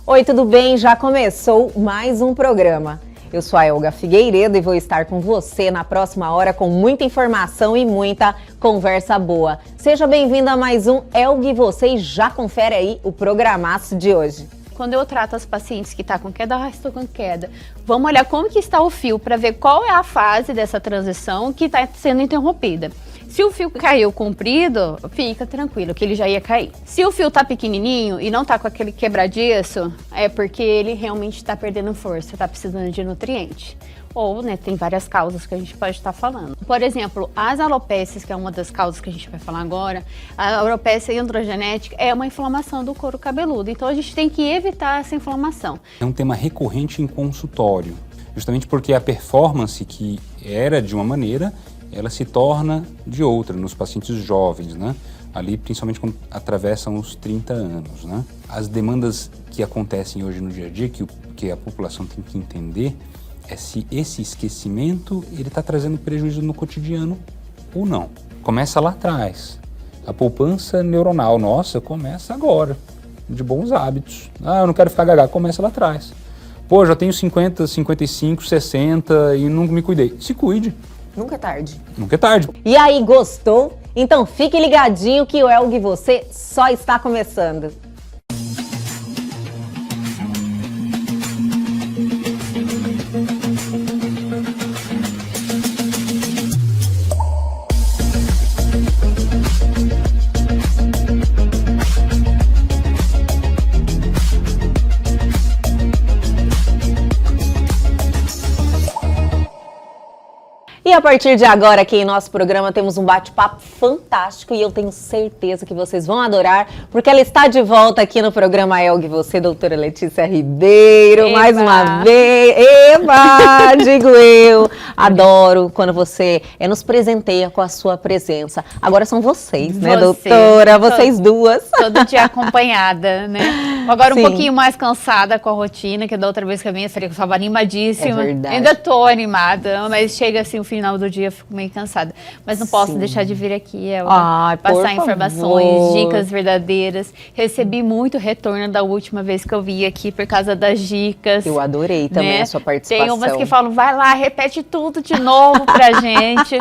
Oi, tudo bem? Já começou mais um programa. Eu sou a Elga Figueiredo e vou estar com você na próxima hora com muita informação e muita conversa boa. Seja bem-vindo a mais um Elga e você e já confere aí o programaço de hoje. Quando eu trato as pacientes que estão com queda, estou com queda, vamos olhar como que está o fio para ver qual é a fase dessa transição que está sendo interrompida. Se o fio caiu comprido, fica tranquilo, que ele já ia cair. Se o fio tá pequenininho e não tá com aquele quebradiço, é porque ele realmente está perdendo força, tá precisando de nutriente. Ou, né, tem várias causas que a gente pode estar falando. Por exemplo, as alopécias, que é uma das causas que a gente vai falar agora, a alopecia androgenética é uma inflamação do couro cabeludo. Então, a gente tem que evitar essa inflamação. É um tema recorrente em consultório, justamente porque a performance que era de uma maneira, ela se torna de outra nos pacientes jovens, né? Ali, principalmente quando atravessam os 30 anos, né? As demandas que acontecem hoje no dia a dia, que a população tem que entender, é se esse esquecimento ele está trazendo prejuízo no cotidiano ou não. Começa lá atrás. A poupança neuronal nossa começa agora, de bons hábitos. Ah, eu não quero ficar gaga, começa lá atrás. Pô, já tenho 50, 55, 60 e não me cuidei. Se cuide. Nunca é tarde. Nunca é tarde. E aí, gostou? Então fique ligadinho que o Elga e você só está começando. E a partir de agora, aqui em nosso programa, temos um bate-papo fantástico e eu tenho certeza que vocês vão adorar, porque ela está de volta aqui no programa Elga e você, doutora Letícia Ribeiro, Eba. mais uma vez. Eba, digo eu. Adoro quando você nos presenteia com a sua presença. Agora são vocês, né, doutora? Vocês duas. Todo dia acompanhada, né? Agora Sim. um pouquinho mais cansada com a rotina, que da outra vez que eu vim, eu falei que eu estava animadíssima. É verdade. Ainda tô animada, mas chega assim o final do dia, eu fico meio cansada. Mas não posso deixar de vir aqui, passar informações, dicas verdadeiras. Recebi muito retorno da última vez que eu vim aqui por causa das dicas. Eu adorei também, né, a sua participação. Tem umas que falam, vai lá, repete tudo de novo pra gente.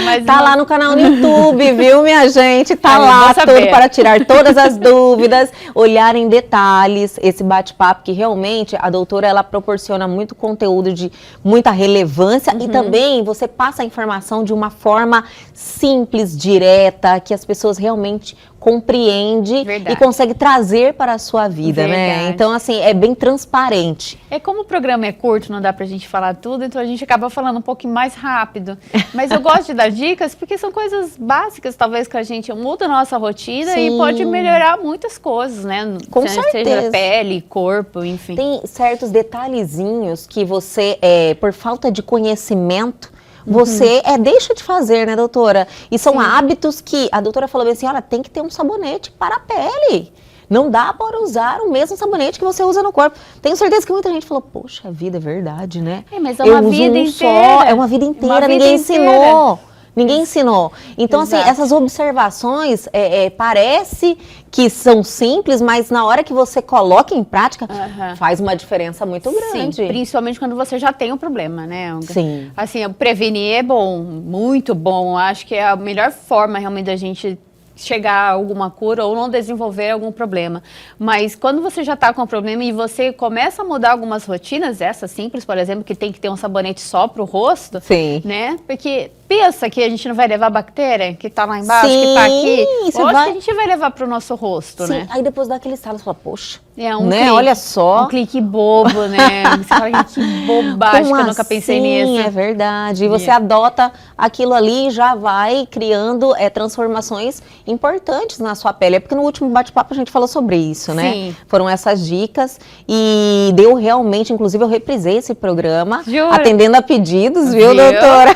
Mas tá lá no canal no YouTube, viu, minha gente? Tá lá tudo para tirar todas as dúvidas, olhar em detalhes esse bate-papo que realmente a doutora ela proporciona muito conteúdo de muita relevância e também você passa a informação de uma forma simples, direta, que as pessoas realmente compreendem e conseguem trazer para a sua vida, né? Então, assim, é bem transparente. É como o programa é curto, não dá pra gente falar tudo, então a gente acaba falando um pouquinho mais rápido. Mas eu gosto de dar dicas porque são coisas básicas, talvez, que a gente muda a nossa rotina e pode melhorar muitas coisas, né? Com certeza. Seja pele, corpo, enfim. Tem certos detalhezinhos que você, por falta de conhecimento, você deixa de fazer, né, doutora? E são hábitos que a doutora falou assim, olha, tem que ter um sabonete para a pele. Não dá para usar o mesmo sabonete que você usa no corpo. Tenho certeza que muita gente falou, poxa vida, é verdade, né? Mas é uma vida inteira. É uma vida inteira, ninguém ensinou. Ninguém ensinou. Então, assim, essas observações parece que são simples, mas na hora que você coloca em prática, faz uma diferença muito grande. Sim, principalmente quando você já tem um problema, né, Elga? Sim. Assim, prevenir é bom, muito bom. Acho que é a melhor forma realmente da gente chegar a alguma cura ou não desenvolver algum problema. Mas quando você já está com um problema e você começa a mudar algumas rotinas, essa simples, por exemplo, que tem que ter um sabonete só para o rosto, né? Porque pensa que a gente não vai levar bactéria que está lá embaixo, que está aqui. Lógico que a gente vai levar para o nosso rosto, né? Aí depois dá aquele estalo, você fala, poxa, né? Clique, olha só. Um clique bobo, né? Você fala, que bobagem, que eu nunca pensei nisso. É verdade. E você adota aquilo ali e já vai criando transformações importantes na sua pele. É porque no último bate-papo a gente falou sobre isso, né? Sim. Foram essas dicas e deu realmente, inclusive eu reprisei esse programa, Jura? atendendo a pedidos, viu, doutora?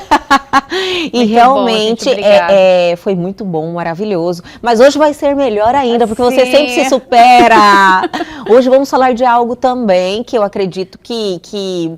E muito realmente bom, gente, foi muito bom, maravilhoso. Mas hoje vai ser melhor ainda, porque você Sim. sempre se supera. Hoje vamos falar de algo também que eu acredito que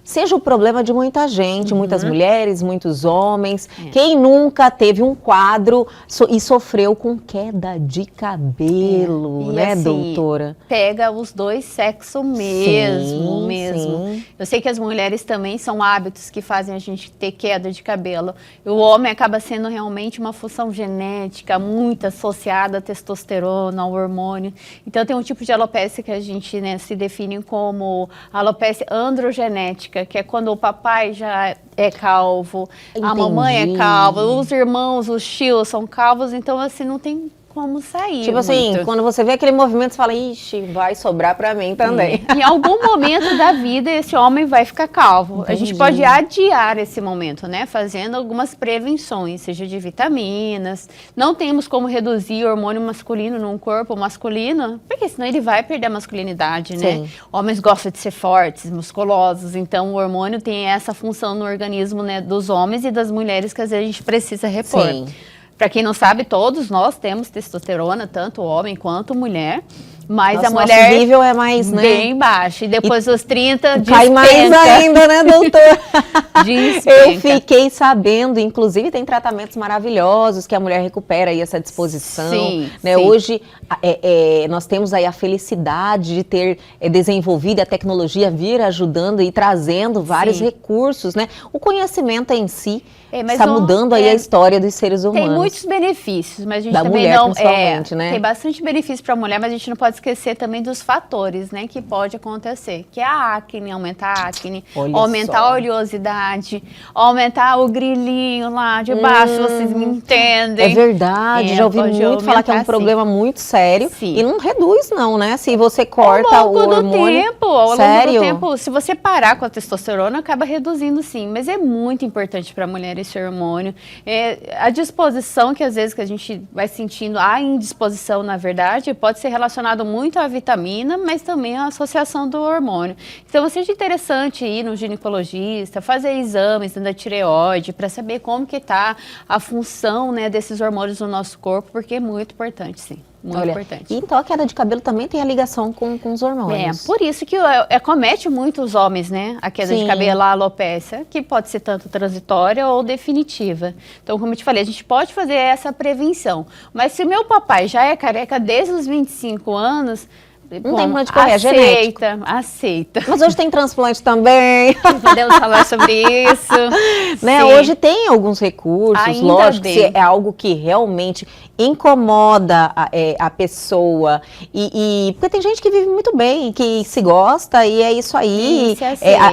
seja o problema de muita gente, muitas mulheres, muitos homens. Quem nunca teve um quadro e sofreu com queda de cabelo, né, assim, doutora? Pega os dois sexos mesmo, Sim. Eu sei que as mulheres também são hábitos que fazem a gente ter queda de cabelo. O homem acaba sendo realmente uma função genética muito associada à testosterona, ao hormônio. Então tem um tipo de alopécia que a gente, né, se define como alopécia androgenética, que é quando o papai já é calvo, a mamãe é calva, os irmãos, os tios são calvos, então assim não tem como sair. Tipo assim, quando você vê aquele movimento, você fala, ixi, vai sobrar pra mim também. Em algum momento da vida, esse homem vai ficar calvo. Entendi. A gente pode adiar esse momento, né? Fazendo algumas prevenções, seja de vitaminas. Não temos como reduzir o hormônio masculino num corpo masculino, porque senão ele vai perder a masculinidade, né? Sim. Homens gostam de ser fortes, musculosos, então o hormônio tem essa função no organismo, né, dos homens e das mulheres que às vezes a gente precisa repor. Sim. Para quem não sabe, todos nós temos testosterona, tanto homem quanto mulher. Mas Nossa, a mulher nosso nível é mais, né? Bem baixo. E depois dos 30, cai mais ainda, né, doutor? Eu fiquei sabendo, inclusive tem tratamentos maravilhosos que a mulher recupera aí essa disposição. Sim, né? sim. Hoje nós temos aí a felicidade de ter desenvolvido a tecnologia vir ajudando e trazendo vários recursos, né? O conhecimento em si está mudando aí a história dos seres humanos. Tem muitos benefícios, mas a gente da também mulher, não principalmente, né? Tem bastante benefício para a mulher, mas a gente não pode esquecer também dos fatores, né, que pode acontecer, que é a acne, aumentar a acne, aumentar a oleosidade, aumentar o grilinho lá de baixo, vocês me entendem. É verdade, já ouvi muito falar que é um problema muito sério. Sim. E não reduz não, né? Se você corta ao o longo hormônio... ao Sério? longo do tempo, se você parar com a testosterona, acaba reduzindo sim, mas é muito importante para a mulher esse hormônio. A disposição que às vezes que a gente vai sentindo, a indisposição na verdade, pode ser relacionado muito à vitamina, mas também à associação do hormônio. Então, seja interessante ir no ginecologista, fazer exames da tireoide para saber como que está a função, né, desses hormônios no nosso corpo, porque é muito importante, sim. Muito importante. Então a queda de cabelo também tem a ligação com os hormônios. Por isso que acomete muito os homens, né? A queda de cabelo, a alopécia, que pode ser tanto transitória ou definitiva. Então, como eu te falei, a gente pode fazer essa prevenção. Mas se o meu papai já é careca desde os 25 anos... Não tem muito de correr, é genético. Aceita. Mas hoje tem transplante também. Podemos falar sobre isso. Né? Hoje tem alguns recursos, Ainda lógico, bem. se é algo que realmente incomoda a pessoa. Porque tem gente que vive muito bem, que se gosta e é isso aí,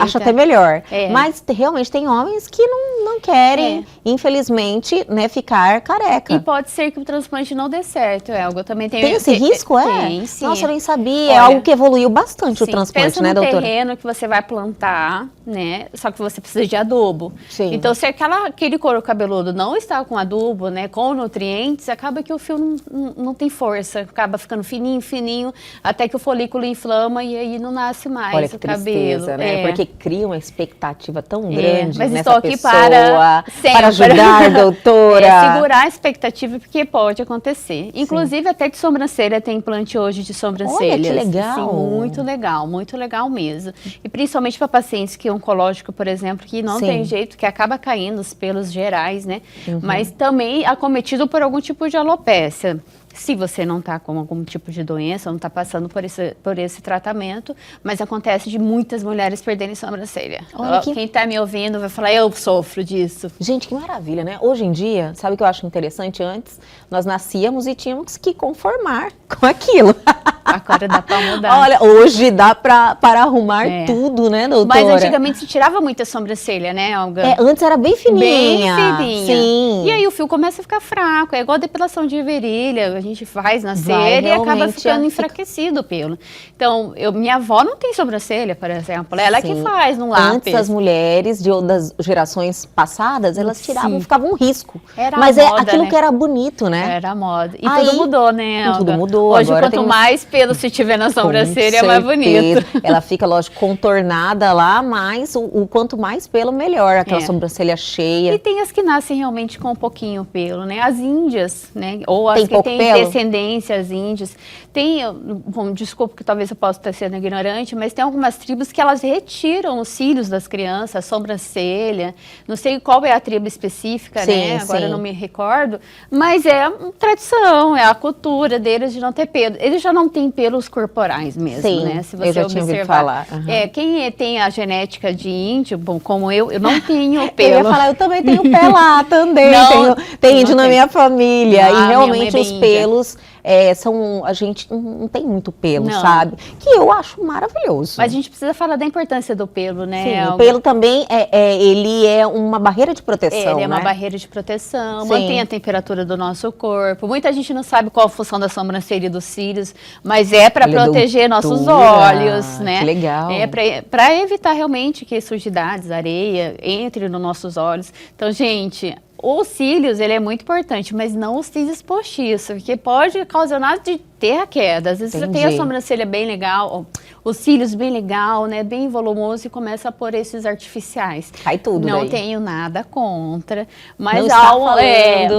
acha até melhor. Mas realmente tem homens que não querem, infelizmente, né, ficar careca. E pode ser que o transplante não dê certo, eu também tenho... Tem esse risco, Tem, sim. Nossa, eu nem sabia. É algo que evoluiu bastante o transplante, pensa né, doutora? Pensa no terreno que você vai plantar, né? Só que você precisa de adubo. Sim. Então, se aquele couro cabeludo não está com adubo, né, com nutrientes, acaba que o fio não tem força. Acaba ficando fininho, até que o folículo inflama e aí não nasce mais. Olha que o cabelo. Tristeza, né? Porque cria uma expectativa tão grande mas nessa estou aqui pessoa. para ajudar, doutora. Segurar a expectativa, porque pode acontecer. Inclusive, até de sobrancelha, tem implante hoje de sobrancelha. Olha, que legal. Sim, muito legal mesmo. E principalmente para pacientes que oncológico, por exemplo, que não tem jeito, que acaba caindo os pelos gerais, né? Mas também acometido por algum tipo de alopécia. Se você não está com algum tipo de doença, não está passando por esse tratamento, mas acontece de muitas mulheres perderem sobrancelha. Quem está me ouvindo vai falar, eu sofro disso. Gente, que maravilha, né? Hoje em dia, sabe o que eu acho interessante? Antes, nós nascíamos e tínhamos que conformar com aquilo. Agora dá para mudar. Olha, hoje dá para arrumar tudo, né, doutora? Mas antigamente se tirava muita sobrancelha, né, Olga? Antes era bem fininha. Bem fininha. Sim. E aí o fio começa a ficar fraco, é igual a depilação de virilha, a gente faz nascer e acaba ficando enfraquecido o pelo. Então, minha avó não tem sobrancelha, por exemplo, ela que faz no lápis. Antes as mulheres das gerações passadas, elas tiravam, ficava um risco. Era mas a moda, aquilo né? que era bonito, né? Era a moda. E Aí, tudo mudou, né, Olga? Tudo mudou. Hoje, agora quanto mais pelo se tiver na sobrancelha, é mais bonito. Ela fica, lógico, contornada lá, mas o quanto mais pelo, melhor. Aquela sobrancelha E cheia. tem as que nascem realmente com um pouquinho pelo, né? As índias, né? Ou as Tem que pouco têm descendências índias. Bom, desculpa que talvez eu possa estar sendo ignorante, mas tem algumas tribos que elas retiram os cílios das crianças, a sobrancelha, não sei qual é a tribo específica, né? Agora eu não me recordo, mas é uma tradição, é a cultura deles de não ter pelo. Eles já não têm pelos corporais mesmo, né? Se você eu já tinha ouvido falar. Quem tem a genética de índio, bom, como eu não tenho pelo. Eu ia falar, eu também tenho pé lá também, tem índio na minha família, e realmente os pelos... a gente não tem muito pelo, sabe? Que eu acho maravilhoso. Mas a gente precisa falar da importância do pelo, né? Sim, o pelo também, ele é uma barreira de proteção, Ele é uma barreira de proteção, mantém a temperatura do nosso corpo. Muita gente não sabe qual a função da sobrancelha e dos cílios, mas é para proteger nossos olhos, né? Que legal. É para evitar realmente que sujidades, areia, entre nos nossos olhos. Então, gente... Os cílios, ele é muito importante, mas não os cílios postiços, porque pode ocasionar de ter a queda. Às vezes você tem a sobrancelha bem legal, os cílios bem legal, né, bem volumoso e começa a pôr esses artificiais. Cai tudo Não daí. tenho nada contra, mas,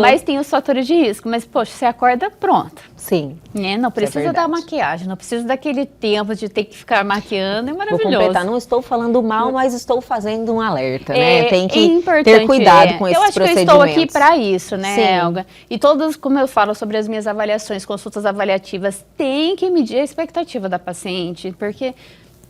mas tem os fatores de risco. Mas, poxa, você acorda pronta. Sim. Né? Não precisa da maquiagem, não precisa daquele tempo de ter que ficar maquiando, é maravilhoso. Vou completar, não estou falando mal, mas estou fazendo um alerta, né? Tem que ter cuidado com esses procedimentos. Eu acho que eu estou aqui para isso, né, Elga? E todas, como eu falo sobre as minhas avaliações, consultas avaliativas, tem que medir a expectativa da paciente, porque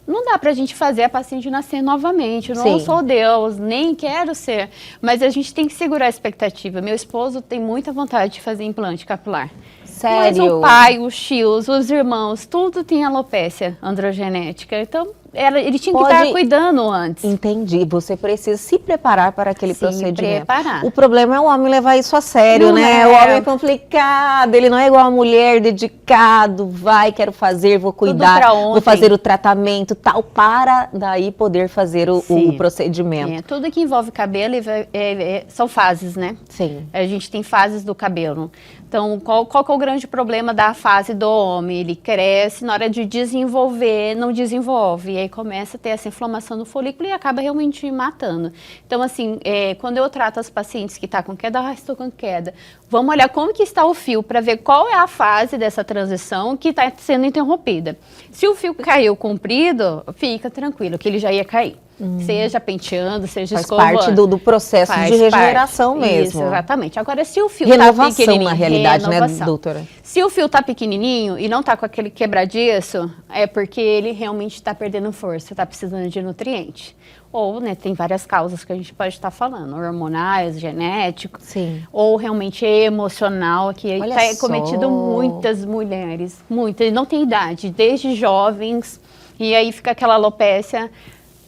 não dá pra gente fazer a paciente nascer novamente. Eu não sou Deus, nem quero ser, mas a gente tem que segurar a expectativa. Meu esposo tem muita vontade de fazer implante capilar. Sério? Mas o pai, os tios, os irmãos, tudo tem alopécia androgenética. Então, ele tinha que estar cuidando antes. Entendi. Você precisa se preparar para aquele procedimento. Preparar. O problema é o homem levar isso a sério, Não né? O homem é complicado, ele não é igual a mulher, dedicado, quero fazer, vou cuidar, vou fazer o tratamento, tal, para daí poder fazer o procedimento. Tudo que envolve cabelo são fases, né? Sim. A gente tem fases do cabelo. Então, qual que é o grande problema da fase do homem? Ele cresce, na hora de desenvolver, não desenvolve. E aí começa a ter essa inflamação no folículo e acaba realmente matando. Então, assim, quando eu trato as pacientes que estão com queda, estou com queda, vamos olhar como que está o fio para ver qual é a fase dessa transição que está sendo interrompida. Se o fio caiu comprido, fica tranquilo, que ele já ia cair. Seja penteando, seja escovando. Faz parte do processo de regeneração mesmo. Isso, exatamente. Agora, se o fio tá pequenininho... na realidade, né, doutora? Se o fio tá pequenininho e não tá com aquele quebradiço, é porque ele realmente está perdendo força, está precisando de nutriente. Ou, né, tem várias causas que a gente pode estar falando, hormonais, genéticos, ou realmente emocional, que está cometido muitas mulheres, muitas, não tem idade, desde jovens, e aí fica aquela alopécia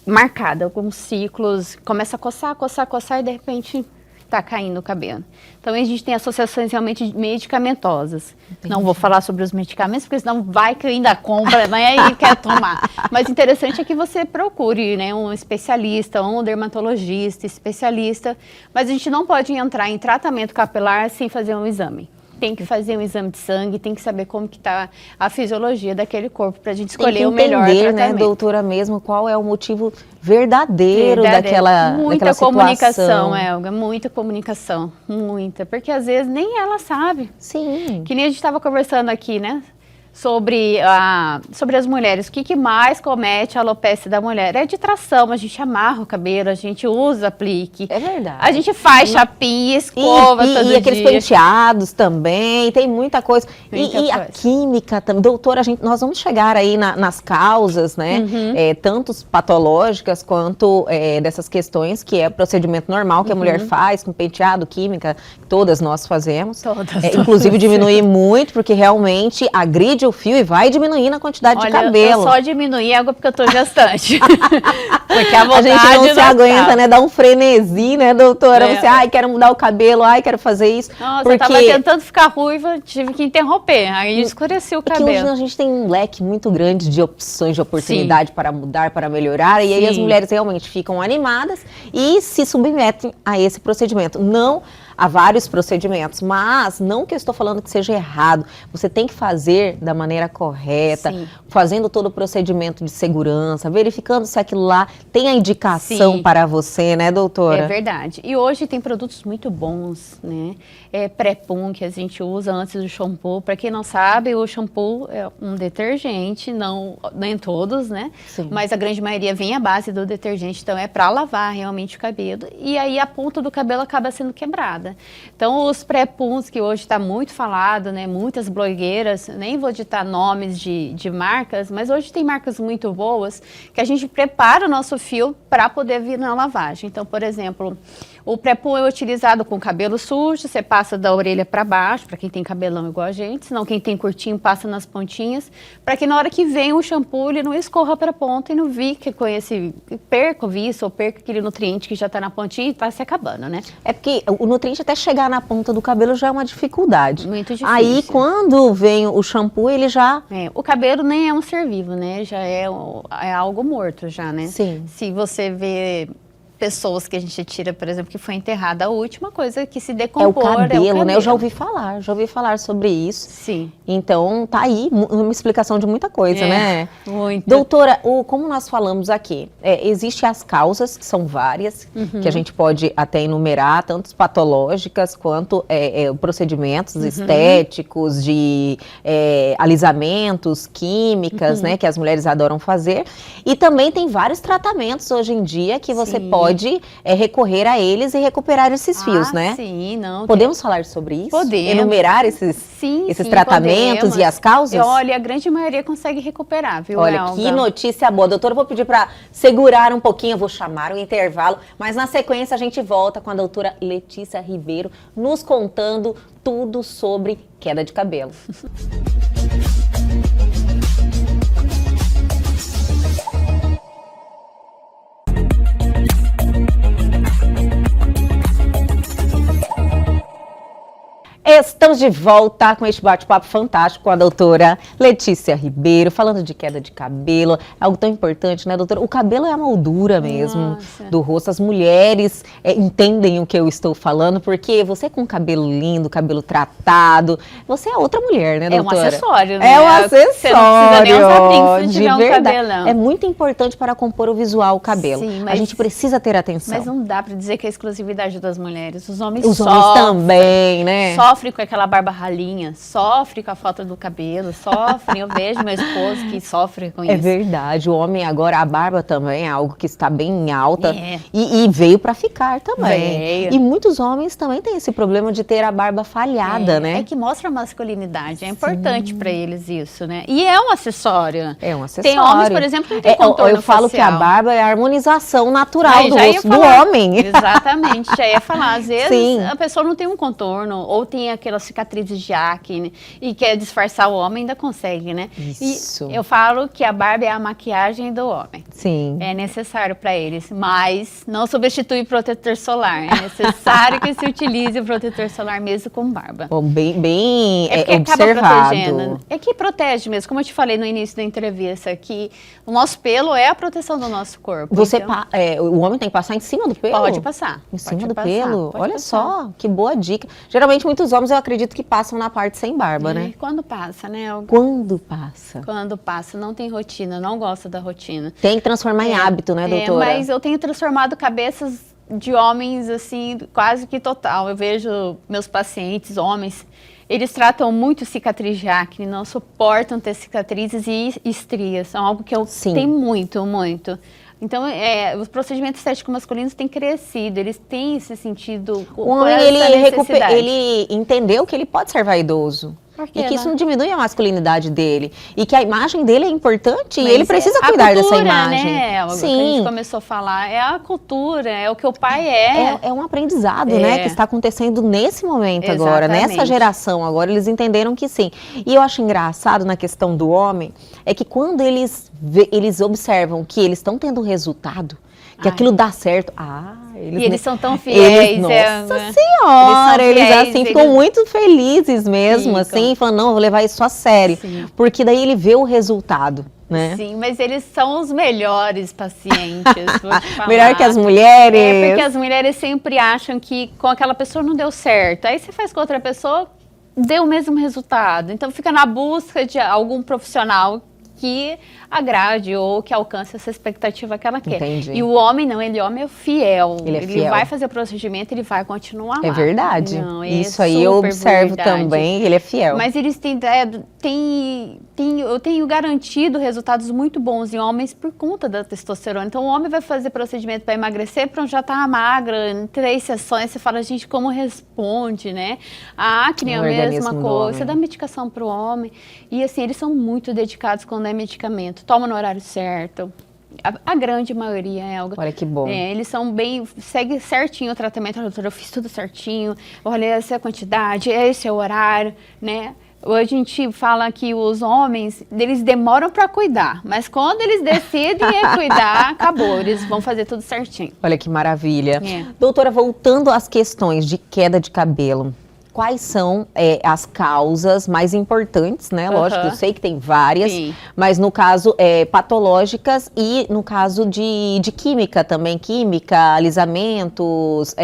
marcada, alguns ciclos, começa a coçar e de repente está caindo o cabelo. Então a gente tem associações realmente medicamentosas. Entendi. Não vou falar sobre os medicamentos, porque senão vai que ainda compra, vai aí quer tomar. Mas interessante é que você procure, né, um especialista, um dermatologista, especialista, mas a gente não pode entrar em tratamento capilar sem fazer um exame. Tem que fazer um exame de sangue, tem que saber como que está a fisiologia daquele corpo para a gente escolher o melhor tratamento. Né, doutora, mesmo qual é o motivo verdadeiro daquela muita situação. Comunicação, Elga, muita comunicação, muita, porque às vezes nem ela sabe. Sim. Que nem a gente estava conversando aqui, né? Sobre as mulheres, o que mais comete a alopecia da mulher? É de tração, a gente amarra o cabelo, a gente usa aplique. É verdade. A gente faz chapinha, escova todo dia. E aqueles penteados também, tem muita coisa. E a química também. Doutora, nós vamos chegar aí nas causas, né? Tanto patológicas quanto dessas questões, que é procedimento normal que a mulher faz, com penteado, química, todas nós fazemos. Inclusive diminuir muito, porque realmente agride o fio e vai diminuindo a quantidade de cabelo. Eu só diminuí água porque eu tô gestante. Porque a gente não se aguenta, né? Dá um frenesi, né, doutora? Você, quero mudar o cabelo, quero fazer isso. Nossa, porque... eu tava tentando ficar ruiva, tive que interromper. Aí escureceu o cabelo. Que hoje a gente tem um leque muito grande de opções, de oportunidade para mudar, para melhorar. E aí as mulheres realmente ficam animadas e se submetem a esse procedimento. Não há vários procedimentos, mas não que eu estou falando que seja errado. Você tem que fazer da maneira correta, Sim. fazendo todo o procedimento de segurança, verificando se aquilo lá tem a indicação Sim. para você, né, doutora? É verdade. E hoje tem produtos muito bons, né? Pré-pum que a gente usa antes do shampoo. Para quem não sabe, o shampoo é um detergente, não nem todos, né? Sim. Mas a grande maioria vem à base do detergente, então é para lavar realmente o cabelo. E aí a ponta do cabelo acaba sendo quebrada. Então os pré-puns que hoje está muito falado, né? Muitas blogueiras, nem vou ditar nomes de marcas, mas hoje tem marcas muito boas que a gente prepara o nosso fio para poder vir na lavagem. Então, por exemplo, o pré-pum é utilizado com cabelo sujo, você passa da orelha para baixo, para quem tem cabelão igual a gente, senão quem tem curtinho passa nas pontinhas, para que na hora que vem o shampoo ele não escorra para a ponta e não fique com perca o viço ou perca aquele nutriente que já está na pontinha e está se acabando, né? É porque o nutriente até chegar na ponta do cabelo já é uma dificuldade. Muito difícil. Aí quando vem o shampoo, ele já... O cabelo nem é um ser vivo, né? Já é algo morto já, né? Sim. Se você vê pessoas que a gente tira, por exemplo, que foi enterrada, a última coisa que se É o decompor cabelo, né? Eu já ouvi falar sobre isso. Sim. Então, tá aí uma explicação de muita coisa, né? Muito. Doutora, como nós falamos aqui, existem as causas, que são várias, que a gente pode até enumerar, tanto patológicas quanto procedimentos estéticos, de alisamentos, químicas, né? Que as mulheres adoram fazer. E também tem vários tratamentos hoje em dia que você pode recorrer a eles e recuperar esses fios, né? Sim, não. Podemos falar sobre isso? Podemos. Enumerar esses tratamentos podemos. e as causas? Olha, a grande maioria consegue recuperar, viu, Olha, Elga? que notícia boa. Doutora, eu vou pedir para segurar um pouquinho, eu vou chamar o intervalo, mas na sequência a gente volta com a doutora Letícia Ribeiro nos contando tudo sobre queda de cabelo. Estamos de volta com este bate-papo fantástico com a doutora Letícia Ribeiro, falando de queda de cabelo, é algo tão importante, né, doutora? O cabelo é a moldura mesmo do rosto. As mulheres entendem o que eu estou falando, porque você com cabelo lindo, cabelo tratado, você é outra mulher, né, doutora? É um acessório, né? É um acessório. Você não precisa nem usar brinco se tiver um cabelão. É muito importante para compor o visual, o cabelo. Sim, a gente precisa ter atenção. Mas não dá para dizer que é exclusividade das mulheres. Os homens Os homens também, né? Sofrem com aquela barba ralinha, sofre com a falta do cabelo, sofre. Eu vejo meu esposo que sofre com isso. É verdade, o homem agora, a barba também é algo que está bem em alta e veio para ficar também. Veio. E muitos homens também têm esse problema de ter a barba falhada, né? É que mostra a masculinidade, é importante para eles isso, né? E é um acessório. É um acessório. Tem homens, por exemplo, que não tem contorno Eu falo facial. que a barba é a harmonização natural do rosto do falar. homem. Exatamente, já ia falar. Às vezes Sim. a pessoa não tem um contorno, ou tem aquelas cicatrizes de acne e quer disfarçar o homem, ainda consegue, né? Isso. E eu falo que a barba é a maquiagem do homem. Sim. É necessário para eles, mas não substitui protetor solar. É necessário que se utilize o protetor solar mesmo com barba. Bom, bem Porque acaba observado. protegendo. É que protege mesmo, como eu te falei no início da entrevista, que o nosso pelo é a proteção do nosso corpo. Então, o homem tem que passar em cima do pelo? pode passar. Em cima pode do passar, pelo? pode Olha passar. só, que boa dica. Geralmente, muitos homens, eu acredito que passam na parte sem barba, né? Quando passa, né? Quando passa? Quando passa, não tem rotina, não gosta da rotina. Tem que transformar em hábito, né, doutora? Mas eu tenho transformado cabeças de homens, assim, quase que total. Eu vejo meus pacientes, homens, eles tratam muito cicatriz de acne, não suportam ter cicatrizes e estrias. São algo que eu tenho muito, muito. Então, os procedimentos estéticos masculinos têm crescido, eles têm esse sentido. O homem, ele entendeu que ele pode ser vaidoso. E que isso não diminui a masculinidade dele. E que a imagem dele é importante e ele precisa cuidar dessa imagem. Né? Sim. Que a gente começou a falar, é a cultura, é o que o pai é. É um aprendizado, né, que está acontecendo nesse momento agora, nessa geração agora, eles entenderam que sim. E eu acho engraçado na questão do homem, é que quando eles observam que eles estão tendo resultado, que aquilo dá certo. Eles são tão fiéis. Nossa Senhora, eles assim ficam muito felizes mesmo, assim, falando, não, vou levar isso a sério. Sim. Porque daí ele vê o resultado. Né? Sim, mas eles são os melhores pacientes, vou te falar. Melhor que as mulheres. Porque as mulheres sempre acham que com aquela pessoa não deu certo. Aí você faz com outra pessoa, deu o mesmo resultado. Então fica na busca de algum profissional que agrade ou que alcance essa expectativa que ela quer. Entendi. E o homem não, ele é fiel. Ele fiel. Vai fazer o procedimento, ele vai continuar lá. É verdade. Não, isso aí eu observo verdade. também, ele é fiel. Mas eles eu tenho garantido resultados muito bons em homens por conta da testosterona. Então o homem vai fazer procedimento para emagrecer, pronto, já tá magra, em 3 sessões, você fala, gente, como responde, né? A acne é a mesma coisa, você dá medicação para o homem. E assim, eles são muito dedicados quando é medicamento. Toma no horário certo. A grande maioria, Elga. Olha que bom. Eles são segue certinho o tratamento. Doutora, eu fiz tudo certinho. Olha, essa é a quantidade, esse é o horário, né? A gente fala que os homens, eles demoram para cuidar, mas quando eles decidem cuidar, acabou, eles vão fazer tudo certinho. Olha que maravilha. Doutora, voltando às questões de queda de cabelo, quais são as causas mais importantes, né? Lógico, eu sei que tem várias, sim, mas no caso patológicas e no caso de química também, química, alisamentos,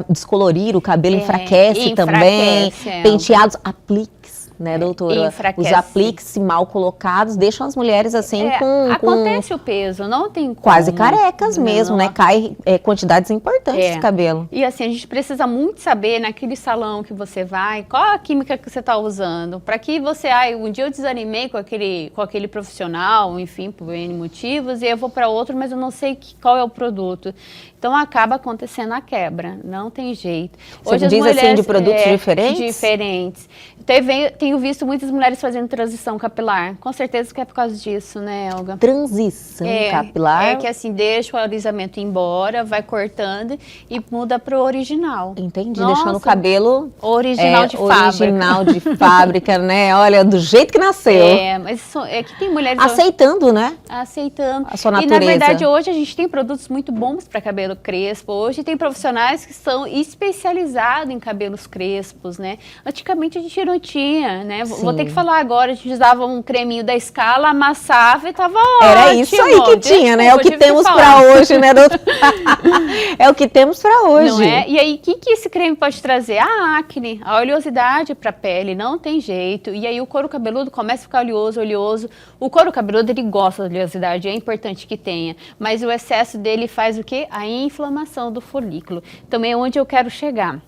descolorir o cabelo, enfraquece também, penteados, apliques, né, doutora? Os apliques mal colocados deixam as mulheres assim acontece o peso, não tem como. Quase carecas mesmo, né? Cai quantidades importantes de cabelo. E assim, a gente precisa muito saber naquele salão que você vai, qual a química que você está usando, para que você, um dia eu desanimei com aquele profissional, enfim, por N motivos, e eu vou para outro, mas eu não sei qual é o produto. Então acaba acontecendo a quebra, não tem jeito. Hoje você diz assim de produtos diferentes? Diferentes. Tenho visto muitas mulheres fazendo transição capilar. Com certeza que é por causa disso, né, Elga? Transição capilar? É que assim, deixa o alisamento embora, vai cortando e muda para o original. Entendi, deixando o cabelo original de fábrica. Original de fábrica, né? Olha, do jeito que nasceu. Mas é que tem mulheres... Aceitando, né? Aceitando. A sua natureza. E na verdade hoje a gente tem produtos muito bons para cabelo crespo. Hoje tem profissionais que são especializados em cabelos crespos, né? Antigamente a gente não tinha, né? Sim. Vou ter que falar agora, a gente usava um creminho da Scala, amassava e tava Era ótimo. Isso aí que tinha, né? É o que temos para hoje, né, doutor? É o que temos para hoje. Não é? E aí, o que esse creme pode trazer? A acne, a oleosidade para a pele, não tem jeito. E aí o couro cabeludo começa a ficar oleoso. O couro cabeludo, ele gosta da oleosidade, é importante que tenha. Mas o excesso dele faz o quê? A inflamação do folículo. Também é onde eu quero chegar.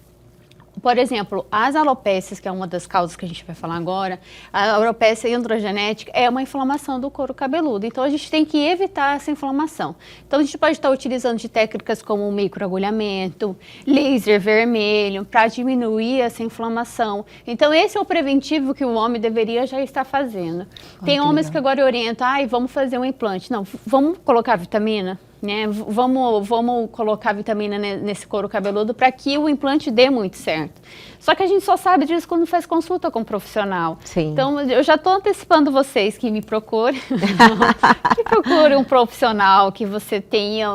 Por exemplo, as alopécias, que é uma das causas que a gente vai falar agora, a alopecia androgenética é uma inflamação do couro cabeludo. Então, a gente tem que evitar essa inflamação. Então, a gente pode estar utilizando de técnicas como microagulhamento, laser vermelho, para diminuir essa inflamação. Então, esse é o preventivo que o homem deveria já estar fazendo. Tem homens que agora orientam, vamos fazer um implante. Não, vamos colocar vitamina? Né? Vamos colocar vitamina nesse couro cabeludo para que o implante dê muito certo. Só que a gente só sabe disso quando faz consulta com um profissional. Sim. Então, eu já estou antecipando vocês que me procurem. Que procure um profissional, que você tenha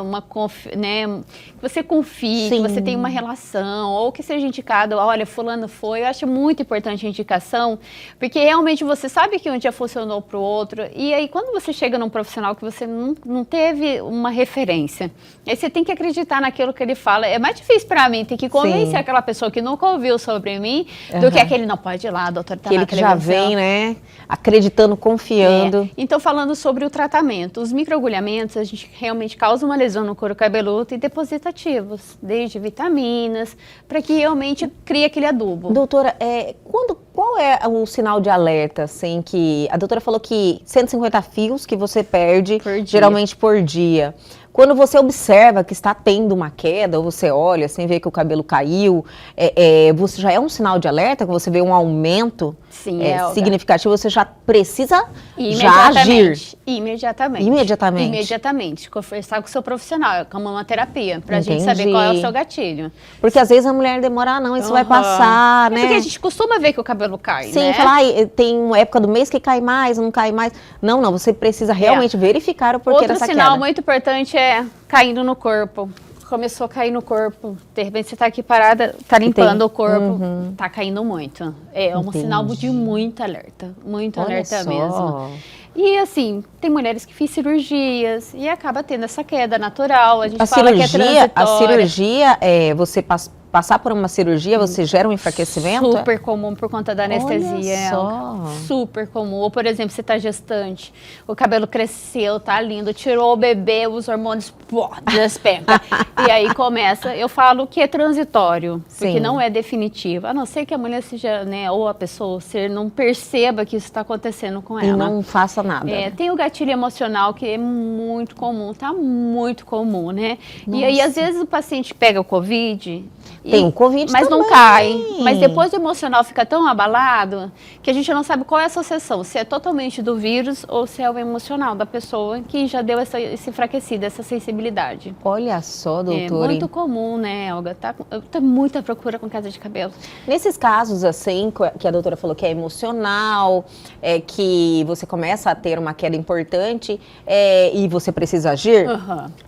que você confie, sim, que você tenha uma relação, ou que seja indicado, olha, fulano foi. Eu acho muito importante a indicação, porque realmente você sabe que um dia funcionou para o outro, e aí quando você chega num profissional que você não teve uma referência, aí você tem que acreditar naquilo que ele fala. É mais difícil para mim ter que convencer, sim, aquela pessoa que nunca ouviu sobre mim, do que aquele não pode ir lá, doutor, tá aquele que já vem, né, acreditando, confiando. Então, falando sobre o tratamento, os microagulhamentos, a gente realmente causa uma lesão no couro cabeludo e deposita ativos, desde vitaminas, para que realmente crie aquele adubo. Doutora, qual é o sinal de alerta, assim, que a doutora falou que 150 fios que você perde geralmente por dia. Quando você observa que está tendo uma queda, ou você olha, assim, vê que o cabelo caiu, você já é um sinal de alerta, que você vê um aumento Sim, Elga. significativo, você já precisa já Imediatamente. agir. Imediatamente. Conversar com o seu profissional, como uma terapia, pra gente saber qual é o seu gatilho. Porque às vezes a mulher demora, não, isso vai passar, né? Porque a gente costuma ver que o cabelo cai, Sim, né? falar, tem uma época do mês que cai mais, não cai mais. Não, você precisa realmente verificar o porquê dessa queda. Outro sinal muito importante é caindo no corpo. Começou a cair no corpo, de repente você tá aqui parada, tá limpando o corpo, tá caindo muito. É um sinal de muito alerta mesmo. E assim, tem mulheres que fiz cirurgias e acaba tendo essa queda natural. A gente fala que é transitória. A cirurgia, você passar por uma cirurgia, você gera um enfraquecimento? Super comum por conta da anestesia. Olha só. Super comum. Ou, por exemplo, você tá gestante, o cabelo cresceu, tá lindo, tirou o bebê, os hormônios despenca. E aí começa, eu falo que é transitório, porque não é definitivo. A não ser que a mulher seja, né, ou a pessoa, o ser, não perceba que isso está acontecendo com ela. E não faça nada. Tem o gatilho emocional, que é muito comum, tá muito comum, né? Nossa. E aí, às vezes, o paciente pega o Covid... Tem o Covid mas também. Não cai. Mas depois o emocional fica tão abalado que a gente não sabe qual é a associação, se é totalmente do vírus ou se é o emocional da pessoa que já deu esse enfraquecido, essa sensibilidade. Olha só, doutora. É muito comum, né, Olga? Tá muita procura com queda de cabelo. Nesses casos, assim, que a doutora falou que é emocional, que você começa a ter uma queda importante e você precisa agir,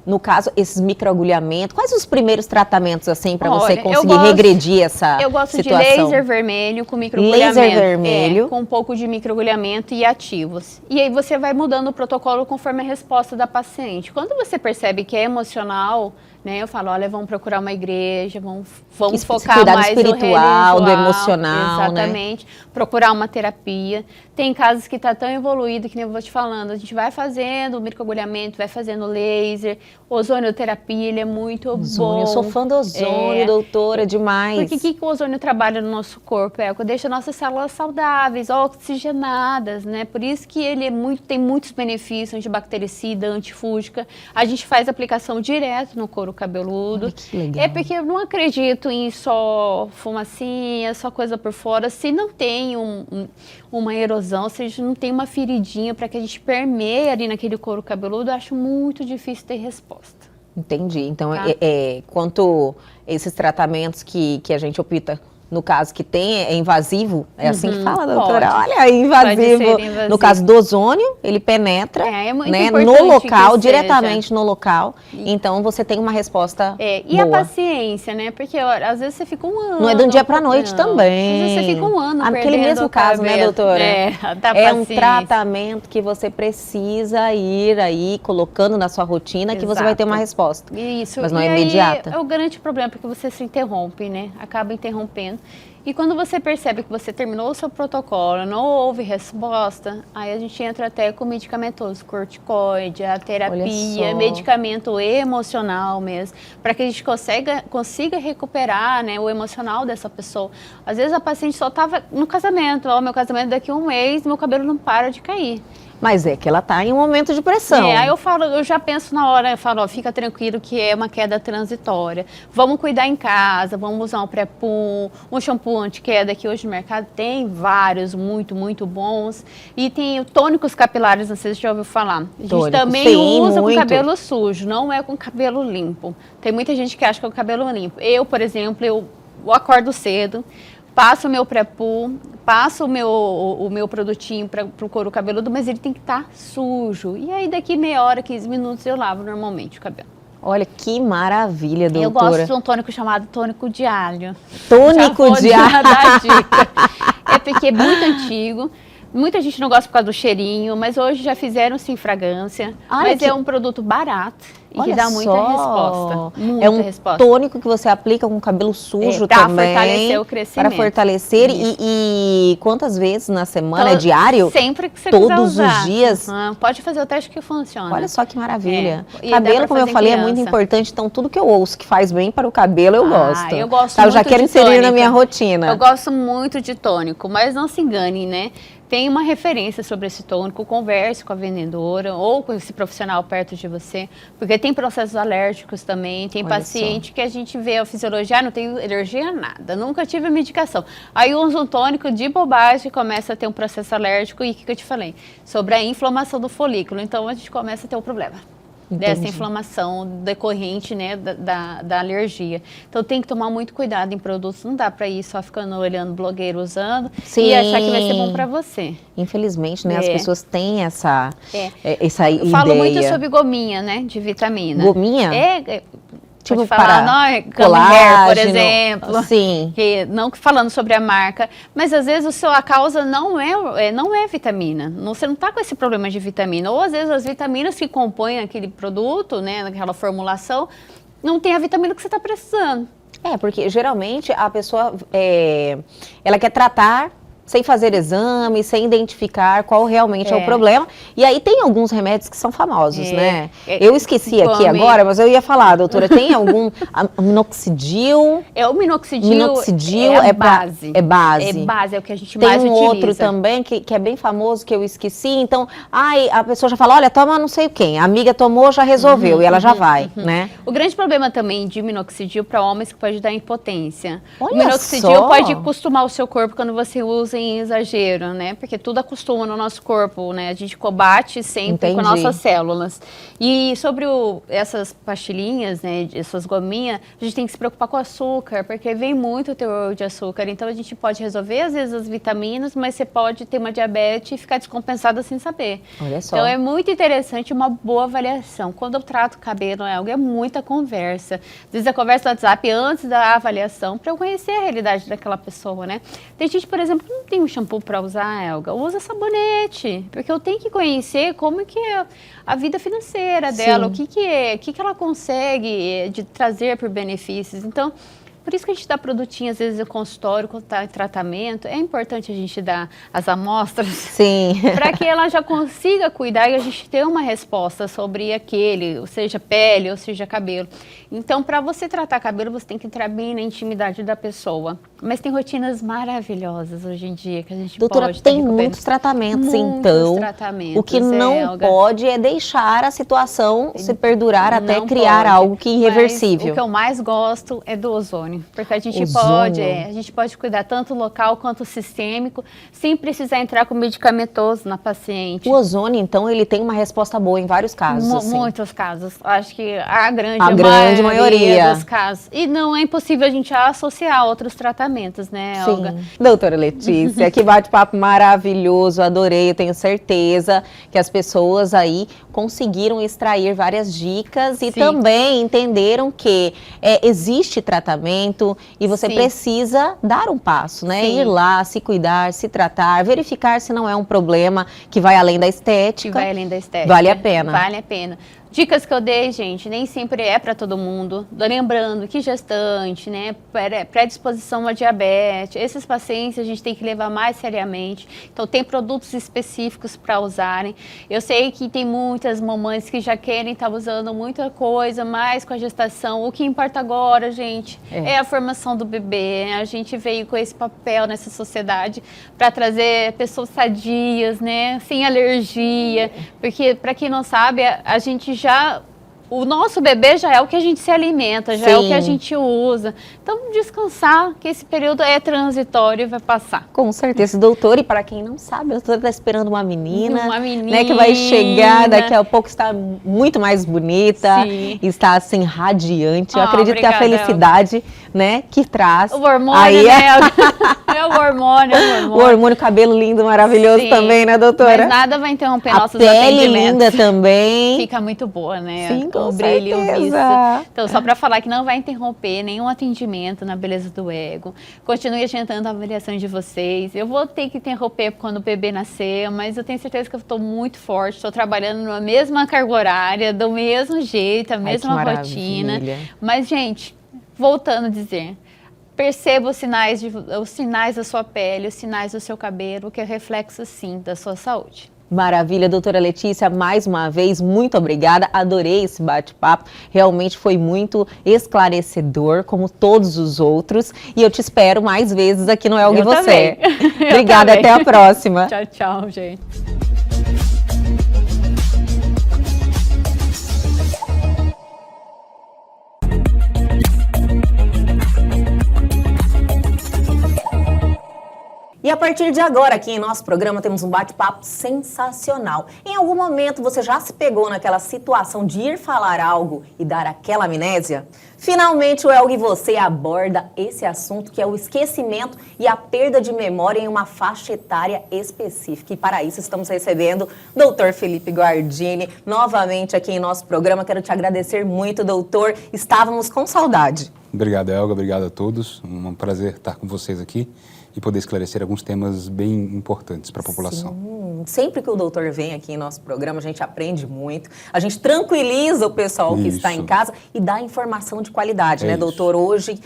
no caso, esses microagulhamentos, quais os primeiros tratamentos, assim, para você conseguir regredir essa situação? Eu gosto de laser vermelho com microagulhamento. Laser vermelho. Com um pouco de microagulhamento e ativos. E aí você vai mudando o protocolo conforme a resposta da paciente. Quando você percebe que é emocional, né, eu falo, olha, vamos procurar uma igreja, vamos focar mais no espiritual, do emocional, exatamente, né? Procurar uma terapia. Tem casos que está tão evoluído, que nem eu vou te falando, a gente vai fazendo microagulhamento, vai fazendo laser, ozonioterapia, ele é muito bom. Eu sou fã do ozônio, doutora, demais. Porque o que o ozônio trabalha no nosso corpo? Deixa nossas células saudáveis, oxigenadas, né? Por isso que ele tem muitos benefícios, antibactericida, antifúngica. A gente faz aplicação direto no couro cabeludo. Olha, que legal. Porque eu não acredito em só fumacinha, só coisa por fora, se não tem uma erosão, se a gente não tem uma feridinha para que a gente permeie ali naquele couro cabeludo, eu acho muito difícil ter resposta. Entendi. Então, quanto esses tratamentos que a gente opta, no caso que tem, é invasivo, é assim que fala, doutora? Olha, é invasivo. No caso do ozônio, ele penetra né, no local, diretamente no local. Então, você tem uma resposta E boa. a paciência, né? Porque às vezes você fica um ano... Não é de um dia para noite também. Às vezes você fica um ano Aquele mesmo caso, né, doutora? É um tratamento que você precisa ir aí, colocando na sua rotina, que você vai ter uma resposta. Isso. Mas não é imediata. É o grande problema, porque você se interrompe, né? Acaba interrompendo. E quando você percebe que você terminou o seu protocolo, não houve resposta, aí a gente entra até com medicamentoso, corticoide, a terapia, medicamento emocional mesmo, para que a gente consiga recuperar, né, o emocional dessa pessoa. Às vezes a paciente só estava no casamento, meu casamento daqui a um mês, meu cabelo não para de cair. Mas é que ela está em um momento de pressão. Aí eu já penso na hora, eu falo, fica tranquilo que é uma queda transitória. Vamos cuidar em casa, vamos usar um pré-pum, um shampoo anti-queda, que hoje no mercado tem vários, muito, muito bons. E tem tônicos capilares, não sei se você já ouviu falar. A gente também usa com cabelo sujo, não é com cabelo limpo. Tem muita gente que acha que é com cabelo limpo. Eu, por exemplo, eu acordo cedo, passo o meu pré-pum, passo o meu produtinho para o couro cabeludo, mas ele tem que estar sujo. E aí daqui meia hora, 15 minutos, eu lavo normalmente o cabelo. Olha que maravilha, doutora. Eu gosto de um tônico chamado tônico de alho. Tônico de alho. Dar dica. É porque é muito antigo. Muita gente não gosta por causa do cheirinho, mas hoje já fizeram sim fragrância. Mas é um produto barato e que dá muita resposta. Muita resposta. Tônico que você aplica com o cabelo sujo também. Para fortalecer o crescimento. Para fortalecer. E quantas vezes na semana? É diário? Sempre que você Todos os dias? Pode fazer o teste que funciona. Olha só que maravilha. Cabelo, como eu falei, é muito importante. Então, tudo que eu ouço que faz bem para o cabelo, eu gosto. Eu gosto muito. Eu já quero inserir na minha rotina. Eu gosto muito de tônico, mas não se engane, né? Tenha uma referência sobre esse tônico, converse com a vendedora ou com esse profissional perto de você, porque tem processos alérgicos também, tem paciente que a gente vê a fisiologia, não tenho alergia a nada, nunca tive a medicação. Aí usa um tônico de bobagem e começa a ter um processo alérgico e o que eu te falei? Sobre a inflamação do folículo, então a gente começa a ter um problema. Dessa inflamação decorrente, né, da alergia. Então tem que tomar muito cuidado em produtos, não dá para ir só ficando olhando blogueiro usando e achar que vai ser bom para você. Infelizmente, né, as pessoas têm essa ideia. Eu falo muito sobre gominha, né, de vitamina. Gominha? Tipo falar, não, colágeno, por exemplo. Sim. Que, não falando sobre a marca, mas às vezes a causa não é vitamina. Você não está com esse problema de vitamina. Ou às vezes as vitaminas que compõem aquele produto, né, naquela formulação, não tem a vitamina que você está precisando. Porque geralmente a pessoa, ela quer tratar sem fazer exame, sem identificar qual realmente é o problema. E aí tem alguns remédios que são famosos, né? Eu esqueci aqui agora, mas eu ia falar, doutora, tem algum minoxidil? O minoxidil é base. É base. É base, é o que a gente mais utiliza. Tem um outro também que é bem famoso, que eu esqueci. Então, a pessoa já fala, olha, toma não sei quem. A amiga tomou, já resolveu, e ela já vai, né? O grande problema também de minoxidil para homens que pode dar impotência. Olha o minoxidil só. pode acostumar o seu corpo quando você usa em exagero, né? Porque tudo acostuma no nosso corpo, né? A gente combate sempre com nossas células. E sobre essas pastilhinhas, né? Essas gominhas, a gente tem que se preocupar com o açúcar, porque vem muito teor de açúcar. Então a gente pode resolver às vezes as vitaminas, mas você pode ter uma diabetes e ficar descompensada sem saber. Olha só. Então é muito interessante uma boa avaliação. Quando eu trato o cabelo, é muita conversa. Às vezes a conversa no WhatsApp antes da avaliação, para eu conhecer a realidade daquela pessoa, né? Tem gente, por exemplo, que não tem um shampoo para usar, Elga, usa sabonete, porque eu tenho que conhecer como que é a vida financeira dela, o que ela consegue de trazer por benefícios. Então, por isso que a gente dá produtinhos, às vezes, no consultório, quando está em tratamento, é importante a gente dar as amostras para que ela já consiga cuidar e a gente ter uma resposta sobre aquele, ou seja, pele, ou seja, cabelo. Então, para você tratar cabelo, você tem que entrar bem na intimidade da pessoa. Mas tem rotinas maravilhosas hoje em dia que a gente doutora, pode... Doutora, tem muitos tratamentos, então. O que não pode é deixar a situação se perdurar até criar algo que é irreversível. Mas o que eu mais gosto é do ozônio. Porque a gente pode cuidar tanto local quanto sistêmico, sem precisar entrar com medicamentoso na paciente. O ozônio, então, ele tem uma resposta boa em vários casos, assim. Muitos casos. Acho que a grande maioria dos casos. E não é impossível a gente associar outros tratamentos, né, Olga? Doutora Letícia, que bate-papo maravilhoso, adorei. Eu tenho certeza que as pessoas aí conseguiram extrair várias dicas e também entenderam que existe tratamento e você precisa dar um passo, né? Ir lá, se cuidar, se tratar, verificar se não é um problema que vai além da estética. Que vai além da estética. Vale a pena. Vale a pena. Dicas que eu dei, gente, nem sempre é para todo mundo. Lembrando que gestante, né, predisposição a diabetes, esses pacientes a gente tem que levar mais seriamente. Então, tem produtos específicos para usarem. Eu sei que tem muitas mamães que já querem estar usando muita coisa, mas com a gestação, o que importa agora, gente, é a formação do bebê. A gente veio com esse papel nessa sociedade para trazer pessoas sadias, né, sem alergia. Porque, para quem não sabe, a gente o nosso bebê já é o que a gente se alimenta, já é o que a gente usa. Então, descansar, que esse período é transitório e vai passar. Com certeza, doutora. E para quem não sabe, a doutora está esperando uma menina, né, que vai chegar daqui a pouco, está muito mais bonita, está assim, radiante. Eu acredito que a felicidade, né, que traz. O hormônio, aí, né? É o hormônio. O hormônio, cabelo lindo, maravilhoso também, né, doutora? Mas nada vai interromper nossos atendimentos. A pele linda também. Fica muito boa, né? Sim, com o brilho, o certeza. visto. Então, só para falar que não vai interromper nenhum atendimento na beleza do ego. Continue agendando a avaliação de vocês. Eu vou ter que interromper quando o bebê nascer, mas eu tenho certeza que eu estou muito forte. Estou trabalhando na mesma carga horária, do mesmo jeito, a mesma rotina. Mas, gente, voltando a dizer, perceba os sinais da sua pele, os sinais do seu cabelo, que é reflexo, sim, da sua saúde. Maravilha, doutora Letícia, mais uma vez, muito obrigada, adorei esse bate-papo, realmente foi muito esclarecedor, como todos os outros, e eu te espero mais vezes aqui no Elga e Você. Obrigada, até a próxima. Tchau, tchau, gente. E a partir de agora, aqui em nosso programa, temos um bate-papo sensacional. Em algum momento você já se pegou naquela situação de ir falar algo e dar aquela amnésia? Finalmente o Elga e Você aborda esse assunto, que é o esquecimento e a perda de memória em uma faixa etária específica. E para isso estamos recebendo o Dr. Felipe Guardini, novamente aqui em nosso programa. Quero te agradecer muito, doutor. Estávamos com saudade. Obrigado, Elga. Obrigado a todos. Um prazer estar com vocês aqui e poder esclarecer alguns temas bem importantes para a população. Sim. Sempre que o doutor vem aqui em nosso programa, a gente aprende muito, a gente tranquiliza o pessoal que está em casa e dá informação de qualidade, né, doutor? Hoje,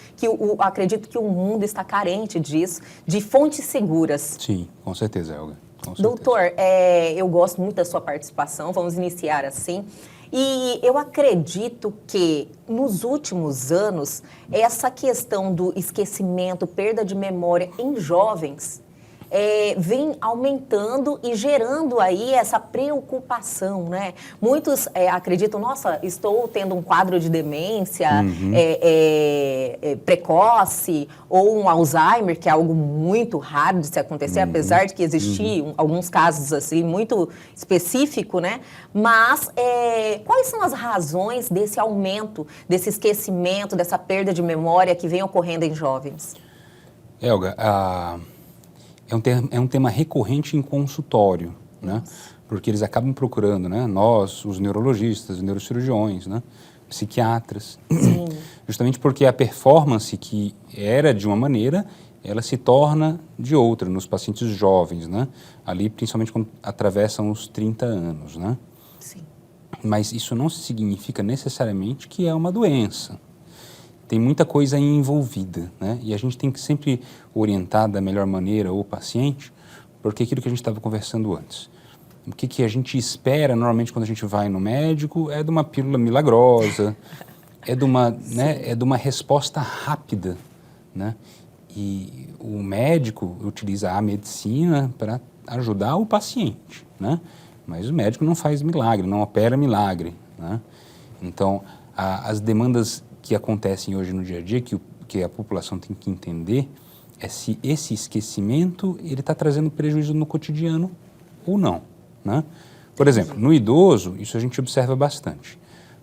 acredito que o mundo está carente disso, de fontes seguras. Sim, com certeza, Elga. Com certeza. Doutor, eu gosto muito da sua participação, vamos iniciar assim. E eu acredito que, nos últimos anos, essa questão do esquecimento, perda de memória em jovens, vem aumentando e gerando aí essa preocupação, né? Muitos acreditam, nossa, estou tendo um quadro de demência precoce ou um Alzheimer, que é algo muito raro de se acontecer, apesar de que existir alguns casos assim muito específicos, né? Mas quais são as razões desse aumento, desse esquecimento, dessa perda de memória que vem ocorrendo em jovens? Elga, é um tema recorrente em consultório, né? Porque eles acabam procurando, né? Nós, os neurologistas, os neurocirurgiões, né? Psiquiatras, justamente porque a performance que era de uma maneira, ela se torna de outra nos pacientes jovens, né? Ali, principalmente quando atravessam os 30 anos, né? Sim. Mas isso não significa necessariamente que é uma doença. Tem muita coisa aí envolvida, né? E a gente tem que sempre orientar da melhor maneira o paciente, porque aquilo que a gente estava conversando antes. O que a gente espera normalmente quando a gente vai no médico é de uma pílula milagrosa, é de uma resposta rápida, né? E o médico utiliza a medicina para ajudar o paciente, né? Mas o médico não faz milagre, não opera milagre, né? Então, as demandas que acontecem hoje no dia a dia, que a população tem que entender, é se esse esquecimento ele está trazendo prejuízo no cotidiano ou não, né? Por exemplo, no idoso, isso a gente observa bastante.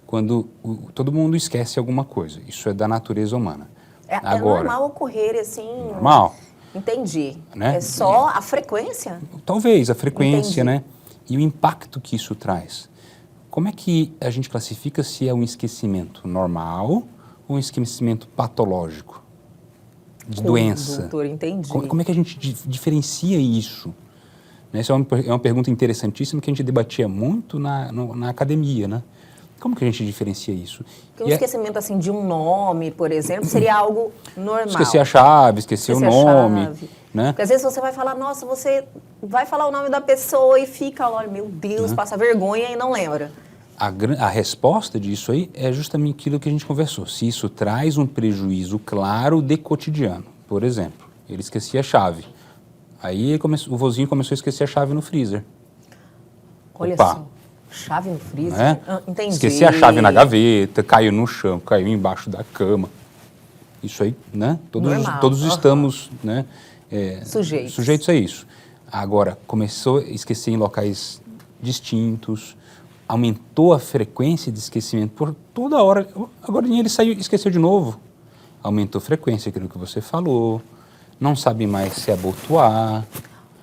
Quando todo mundo esquece alguma coisa, isso é da natureza humana. Agora, é normal ocorrer assim... Normal. Entendi. Né? É só a frequência? Talvez, a frequência, Entendi. né? E o impacto que isso traz. Como é que a gente classifica se é um esquecimento normal ou um esquecimento patológico? De doença? Doutor, entendi. Como é que a gente diferencia isso? Essa é uma pergunta interessantíssima que a gente debatia muito na academia, né? Como que a gente diferencia isso? Porque um esquecimento assim de um nome, por exemplo, seria algo normal. Esquecer a chave, esquecer o nome, né? Porque às vezes você vai falar, nossa, você vai falar o nome da pessoa e fica lá, meu Deus, passa vergonha e não lembra. A resposta disso aí é justamente aquilo que a gente conversou. Se isso traz um prejuízo claro de cotidiano. Por exemplo, ele esquecia a chave. Aí o vozinho começou a esquecer a chave no freezer. Olha Opa. só, chave no freezer? Né? Entendi. Esqueci a chave na gaveta, caiu no chão, caiu embaixo da cama. Isso aí, né? Todos estamos, né, sujeitos a isso. Agora, começou a esquecer em locais distintos, aumentou a frequência de esquecimento por toda hora. Agora ele saiu e esqueceu de novo. Aumentou a frequência, aquilo que você falou. Não sabe mais se abotoar.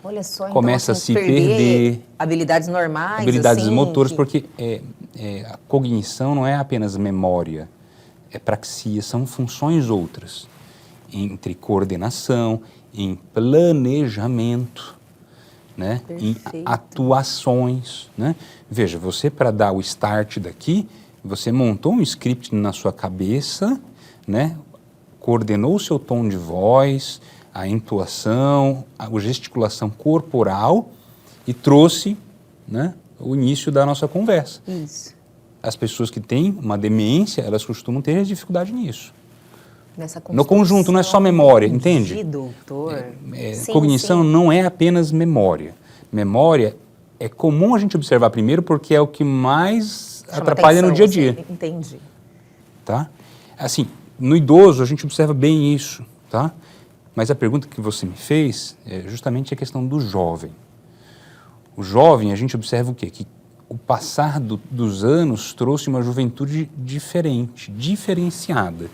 Olha só, começa então, assim, a se perder. Habilidades normais. Habilidades assim, motoras, porque a cognição não é apenas memória, é praxia, são funções outras. Entre coordenação, em planejamento, né? Em atuações, né? Veja, você para dar o start daqui, você montou um script na sua cabeça, né? Coordenou o seu tom de voz, a entoação, a gesticulação corporal e trouxe né, o início da nossa conversa. Isso. As pessoas que têm uma demência, elas costumam ter dificuldade nisso. Nessa No conjunto, não é só memória, entende? Doutor. Sim, Cognição sim. não é apenas memória. Memória é comum a gente observar primeiro porque é o que mais Chama atrapalha no dia a atenção, dia. assim, entendi. Tá? Assim, no idoso a gente observa bem isso, tá? Mas a pergunta que você me fez é justamente a questão do jovem. O jovem, a gente observa o quê? Que o passar dos anos trouxe uma juventude diferente, diferenciada.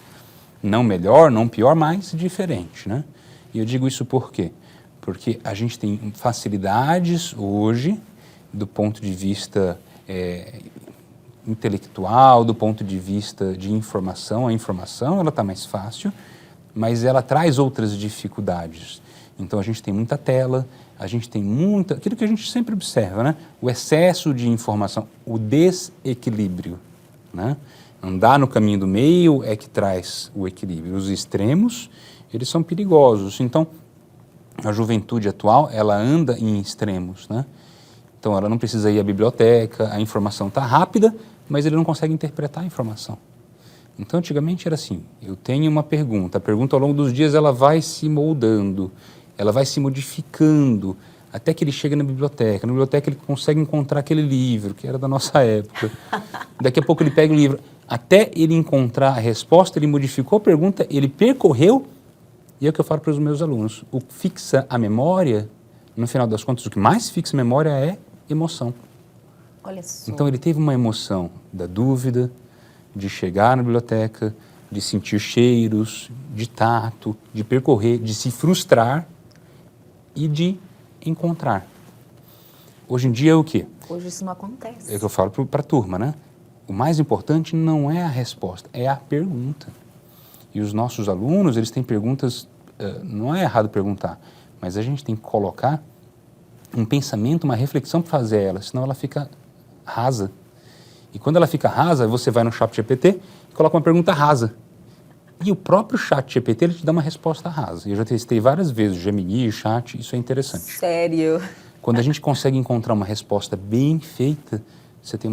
Não melhor, não pior, mas diferente, né? E eu digo isso por quê? Porque a gente tem facilidades hoje, do ponto de vista intelectual, do ponto de vista de informação. A informação, ela está mais fácil, mas ela traz outras dificuldades. Então, a gente tem muita tela, a gente tem muita... Aquilo que a gente sempre observa, né? O excesso de informação, o desequilíbrio, né? Andar no caminho do meio é que traz o equilíbrio. Os extremos, eles são perigosos. Então, a juventude atual, ela anda em extremos, né? Então, ela não precisa ir à biblioteca, a informação está rápida, mas ele não consegue interpretar a informação. Então, antigamente era assim, eu tenho uma pergunta, a pergunta ao longo dos dias ela vai se moldando, ela vai se modificando, até que ele chega na biblioteca. Na biblioteca ele consegue encontrar aquele livro, que era da nossa época. Daqui a pouco ele pega o livro. Até ele encontrar a resposta, ele modificou a pergunta, ele percorreu, e é o que eu falo para os meus alunos. O que fixa a memória, no final das contas, o que mais fixa a memória é emoção. Olha só. Então ele teve uma emoção da dúvida, de chegar na biblioteca, de sentir cheiros, de tato, de percorrer, de se frustrar e de encontrar. Hoje em dia é o quê? Hoje isso não acontece. É o que eu falo para a turma, né? O mais importante não é a resposta, é a pergunta. E os nossos alunos, eles têm perguntas, não é errado perguntar, mas a gente tem que colocar um pensamento, uma reflexão para fazer ela, senão ela fica rasa. E quando ela fica rasa, você vai no ChatGPT e coloca uma pergunta rasa. E o próprio ChatGPT, ele te dá uma resposta rasa. Eu já testei várias vezes o Gemini, o Chat, isso é interessante. Sério? Quando a gente consegue encontrar uma resposta bem feita, você tem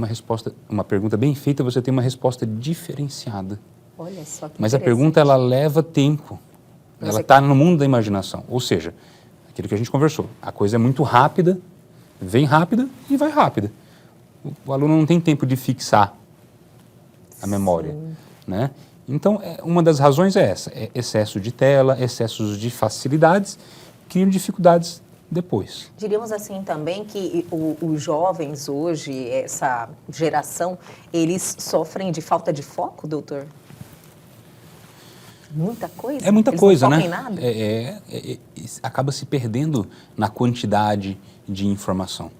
uma pergunta bem feita, você tem uma resposta diferenciada. Olha só que Mas a pergunta, ela leva tempo. Ela está no mundo da imaginação. Ou seja, aquilo que a gente conversou. A coisa é muito rápida, vem rápida e vai rápida. O aluno não tem tempo de fixar a memória, né? Então, uma das razões é essa, é excesso de tela, excessos de facilidades, criam dificuldades depois. Diríamos assim também que os jovens hoje, essa geração, eles sofrem de falta de foco, doutor? Muita coisa? É muita eles coisa, não né? focam em nada? Acaba se perdendo na quantidade de informação.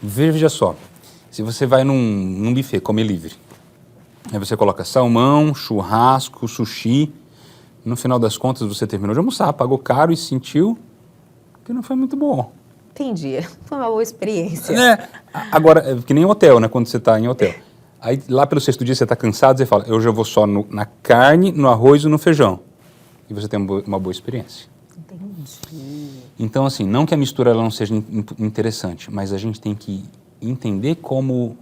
Veja só, se você vai num buffet comer livre, aí você coloca salmão, churrasco, sushi, no final das contas você terminou de almoçar, pagou caro e sentiu que não foi muito bom. Entendi. Foi uma boa experiência. Agora, é que nem hotel, né? Quando você está em hotel. Aí lá pelo sexto dia você está cansado, você fala, eu já vou só na carne, no arroz e no feijão. E você tem uma boa experiência. Entendi. Então, assim, não que a mistura ela não seja interessante, mas a gente tem que entender como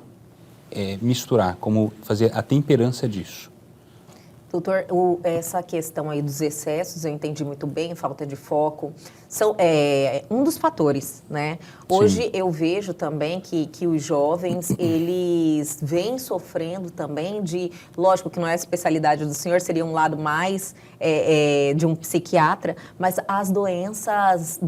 misturar, como fazer a temperança disso. Doutor, essa questão aí dos excessos, eu entendi muito bem, falta de foco, são um dos fatores, né? Hoje eu vejo também que os jovens, eles vêm sofrendo também lógico que não é a especialidade do senhor, seria um lado mais de um psiquiatra, mas as doenças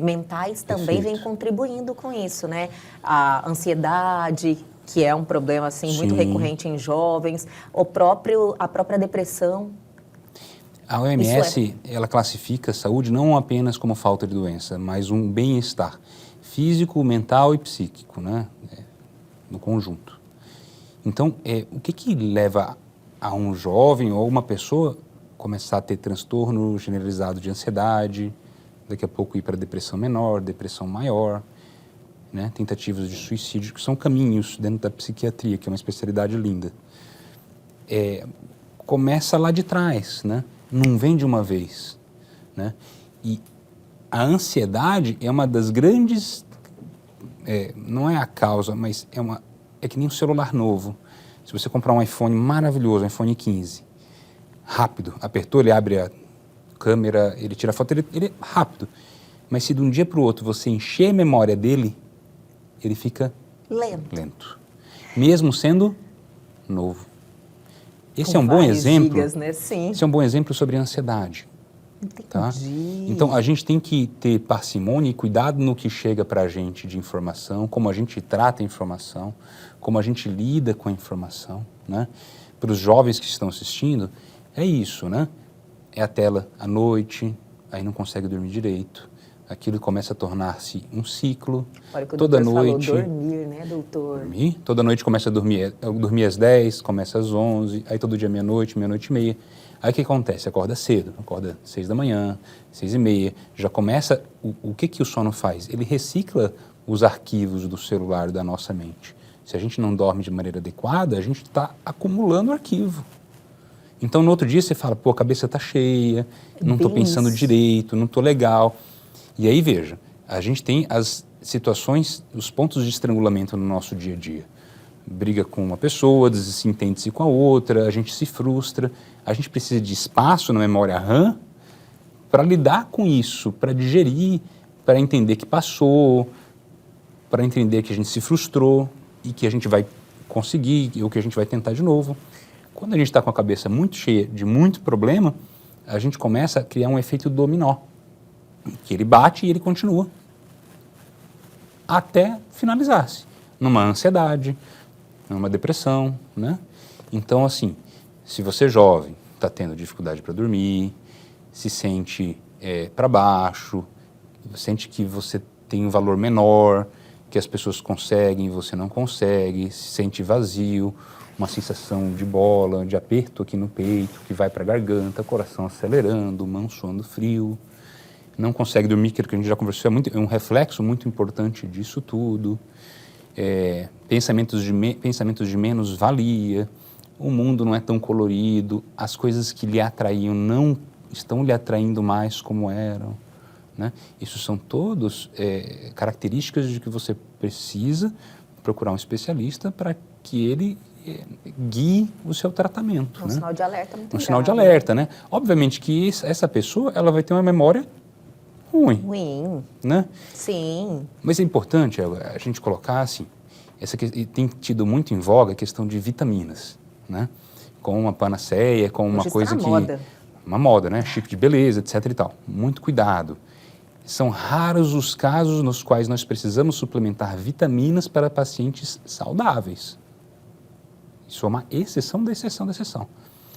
mentais também vêm contribuindo com isso, né? A ansiedade, que é um problema assim muito recorrente em jovens, a própria depressão. A OMS, ela classifica a saúde não apenas como falta de doença, mas um bem-estar físico, mental e psíquico, né? No conjunto. Então, o que leva a um jovem ou uma pessoa começar a ter transtorno generalizado de ansiedade, daqui a pouco ir para depressão menor, depressão maior, né, tentativas de suicídio, que são caminhos dentro da psiquiatria, que é uma especialidade linda. Começa lá de trás, né? Não vem de uma vez, né? E a ansiedade é uma das grandes não é a causa, mas é que nem um celular novo. Se você comprar um iPhone maravilhoso, um iPhone 15, rápido, apertou, ele abre a câmera, ele tira a foto, ele é rápido. Mas se de um dia para o outro você encher a memória dele, ele fica lento. Mesmo sendo novo. Esse é um bom exemplo. Gigas, né? Sim. Esse é um bom exemplo sobre ansiedade. Entendi. Tá? Então, a gente tem que ter parcimônia e cuidado no que chega para a gente de informação, como a gente trata a informação, como a gente lida com a informação, né? Para os jovens que estão assistindo, é isso, né? É a tela à noite, aí não consegue dormir direito. Aquilo começa a tornar-se um ciclo. Olha, que o toda doutor noite falou dormir, né, doutor? Dormir. Toda noite começa a dormir. Eu dormi às 10, começa às 11, aí todo dia meia-noite, meia-noite e meia. Aí o que acontece? Acorda cedo, acorda 6 da manhã, 6 e meia. Já começa... O que o sono faz? Ele recicla os arquivos do celular da nossa mente. Se a gente não dorme de maneira adequada, a gente está acumulando arquivo. Então, no outro dia, você fala, pô, a cabeça está cheia, não estou pensando direito, não estou legal. E aí, veja, a gente tem as situações, os pontos de estrangulamento no nosso dia a dia. Briga com uma pessoa, desentende-se com a outra, a gente se frustra, a gente precisa de espaço na memória RAM para lidar com isso, para digerir, para entender que passou, para entender que a gente se frustrou e que a gente vai conseguir, ou que a gente vai tentar de novo. Quando a gente está com a cabeça muito cheia de muito problema, a gente começa a criar um efeito dominó, que ele bate e ele continua, até finalizar-se, numa ansiedade, numa depressão, né? Então, assim, se você é jovem, está tendo dificuldade para dormir, se sente para baixo, sente que você tem um valor menor, que as pessoas conseguem e você não consegue, se sente vazio, uma sensação de bola, de aperto aqui no peito, que vai para a garganta, coração acelerando, mão suando frio, não consegue dormir, que a gente já conversou, é um reflexo muito importante disso tudo, pensamentos de menos-valia, o mundo não é tão colorido, as coisas que lhe atraíam não estão lhe atraindo mais como eram, né? Isso são todos características de que você precisa procurar um especialista para que ele guie o seu tratamento. Um sinal de alerta muito grave. Um sinal de alerta, né? Obviamente que essa pessoa ela vai ter uma memória ruim, né? Sim. Mas é importante a gente colocar assim, tem tido muito em voga a questão de vitaminas, né? Com uma panaceia, com uma coisa que... Uma moda, né? Chip de beleza, etc e tal. Muito cuidado. São raros os casos nos quais nós precisamos suplementar vitaminas para pacientes saudáveis. Isso é uma exceção da exceção da exceção.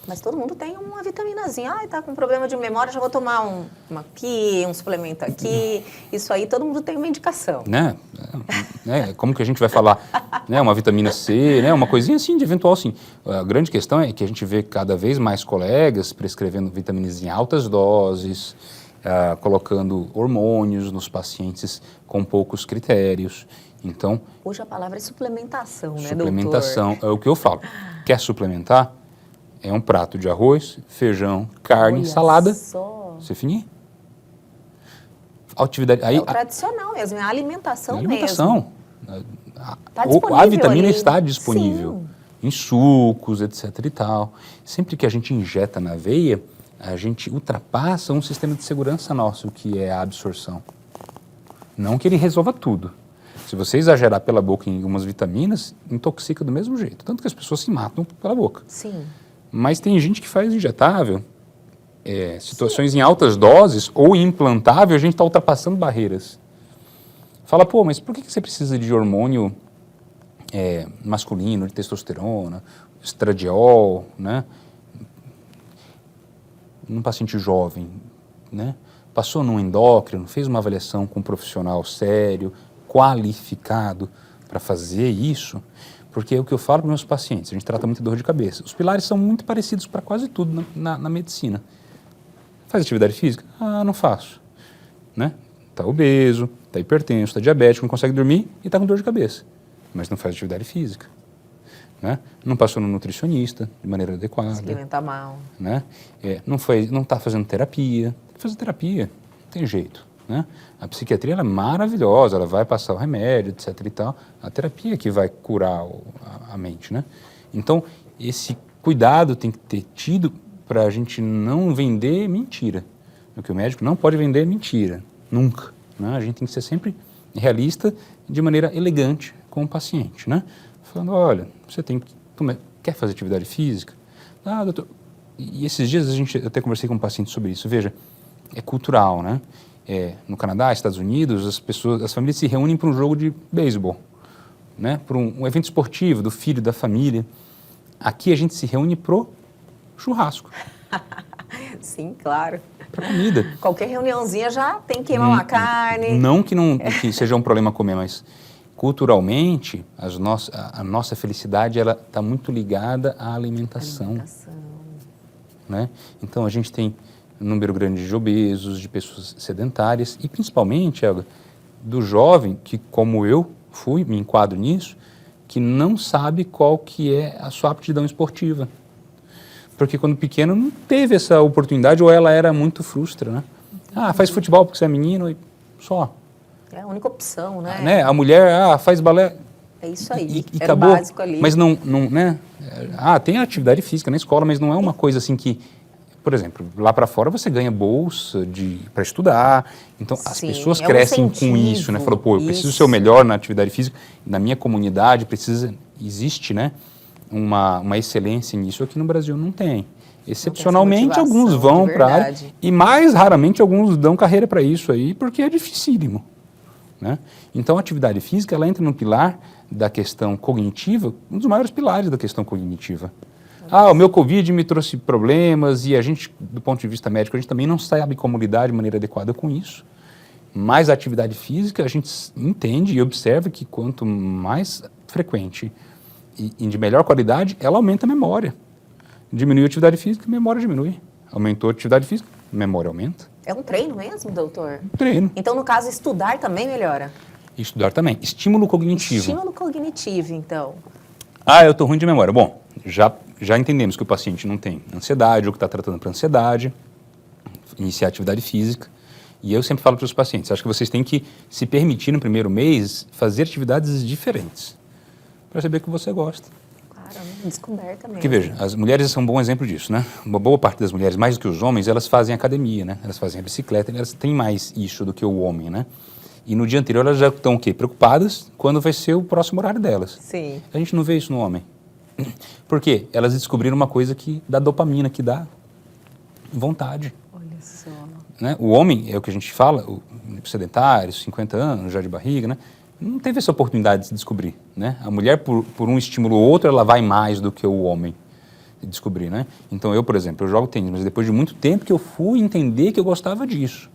Mas todo mundo tem uma vitaminazinha. Ah, tá com problema de memória, já vou tomar uma aqui, um suplemento aqui. Isso aí, todo mundo tem uma indicação. Né? Como que a gente vai falar? Né? Uma vitamina C, né? Uma coisinha assim, de eventual, assim. A grande questão é que a gente vê cada vez mais colegas prescrevendo vitaminas em altas doses, colocando hormônios nos pacientes com poucos critérios. Então, hoje a palavra é suplementação, né, suplementação, doutor? é o que eu falo. Quer suplementar? É um prato de arroz, feijão, carne, salada. Só. Você finir. Atividade, aí, é o tradicional mesmo, é a alimentação mesmo. Tá disponível a vitamina ali. está disponível. Sim. Em sucos, etc e tal. Sempre que a gente injeta na veia, a gente ultrapassa um sistema de segurança nosso, que é a absorção. Não que ele resolva tudo. Se você exagerar pela boca em algumas vitaminas, intoxica do mesmo jeito. Tanto que as pessoas se matam pela boca. Sim. Mas tem gente que faz injetável, situações em altas doses ou implantável, a gente está ultrapassando barreiras. Fala, pô, mas por que você precisa de hormônio masculino, de testosterona, estradiol, né? Num paciente jovem, né? Passou num endócrino, fez uma avaliação com um profissional sério, qualificado para fazer isso, porque é o que eu falo para meus pacientes, a gente trata muito dor de cabeça. Os pilares são muito parecidos para quase tudo na medicina. Faz atividade física? Ah, não faço. Né? Tá obeso, tá hipertenso, tá diabético, não consegue dormir e tá com dor de cabeça. Mas não faz atividade física. Né? Não passou no nutricionista de maneira adequada. Se alimenta mal. Né? Não está fazendo terapia. Tem que fazer terapia, não tem jeito. né? A psiquiatria ela é maravilhosa, ela vai passar o remédio, etc. e tal. A terapia que vai curar a mente, né? Então, esse cuidado tem que ter tido para a gente não vender mentira. Porque o médico não pode vender mentira, nunca, né? A gente tem que ser sempre realista de maneira elegante com o paciente, né? Falando, olha, você quer fazer atividade física? Ah, doutor... E esses dias eu até conversei com um paciente sobre isso. Veja, é cultural, né? No Canadá, Estados Unidos, as famílias se reúnem para um jogo de beisebol, né? Para um evento esportivo do filho, da família. Aqui a gente se reúne pro churrasco. Sim, claro. Para comida. Qualquer reuniãozinha já tem que queimar uma carne. Não que seja um problema comer, mas culturalmente a nossa felicidade ela está muito ligada à alimentação. Né? Então a gente tem um número grande de obesos, de pessoas sedentárias e principalmente, Helga, do jovem que, como eu me enquadro nisso, que não sabe qual que é a sua aptidão esportiva. Porque quando pequeno não teve essa oportunidade ou ela era muito frustra, né? Ah, faz futebol porque você é menino e só. É a única opção, né? A mulher, faz balé. É isso aí, e era acabou. O básico ali. Mas não, né? Tem atividade física na escola, mas não é uma coisa assim que, por exemplo, lá para fora você ganha bolsa para estudar. Então, as pessoas crescem com isso, né? Falou, pô, eu preciso ser o melhor na atividade física. Na minha comunidade existe, né? Uma excelência nisso. Aqui no Brasil não tem. Excepcionalmente, alguns vão para a área e mais raramente alguns dão carreira para isso aí, porque é dificílimo. Né? Então, a atividade física ela entra no pilar da questão cognitiva, um dos maiores pilares da questão cognitiva. O meu Covid me trouxe problemas e a gente, do ponto de vista médico, a gente também não sabe como lidar de maneira adequada com isso. Mas a atividade física, a gente entende e observa que quanto mais frequente e de melhor qualidade, ela aumenta a memória. Diminuiu a atividade física, a memória diminui. Aumentou a atividade física, a memória aumenta. É um treino mesmo, doutor? Treino. Então, no caso, estudar também melhora? Estudar também. Estímulo cognitivo. Estímulo cognitivo, então. Eu estou ruim de memória. Bom, já entendemos que o paciente não tem ansiedade ou que está tratando para ansiedade, iniciar atividade física. E eu sempre falo para os pacientes, acho que vocês têm que se permitir no primeiro mês fazer atividades diferentes, para saber que você gosta. Claro, descoberta mesmo. Porque veja, as mulheres são um bom exemplo disso, né? Uma boa parte das mulheres, mais do que os homens, elas fazem academia, né? Elas fazem a bicicleta, elas têm mais isso do que o homem, né? E no dia anterior elas já estão o quê? Preocupadas quando vai ser o próximo horário delas. Sim. A gente não vê isso no homem. Por quê? Elas descobriram uma coisa que dá dopamina, que dá vontade. Olha só. Né? O homem, é o que a gente fala, o sedentário, 50 anos, já de barriga, né? Não teve essa oportunidade de se descobrir, né? A mulher, por um estímulo ou outro, ela vai mais do que o homem de descobrir, né? Então, eu, por exemplo, eu jogo tênis, mas depois de muito tempo que eu fui entender que eu gostava disso.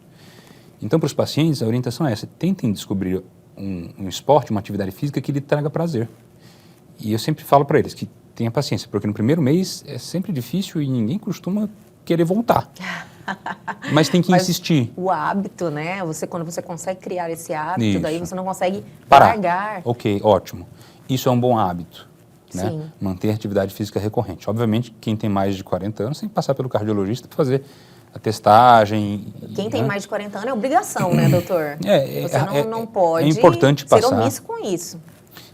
Então, para os pacientes, a orientação é essa. Tentem descobrir um esporte, uma atividade física que lhe traga prazer. E eu sempre falo para eles que tenha paciência, porque no primeiro mês é sempre difícil e ninguém costuma querer voltar. Mas tem que insistir. O hábito, né? Quando você consegue criar esse hábito, Isso. daí você não consegue Parar. largar. Ok, ótimo. Isso é um bom hábito, né? Sim. Manter atividade física recorrente. Obviamente, quem tem mais de 40 anos tem que passar pelo cardiologista para fazer a testagem. Quem tem mais de 40 anos é obrigação, né, doutor? Você não pode é importante ser passar. omisso com isso.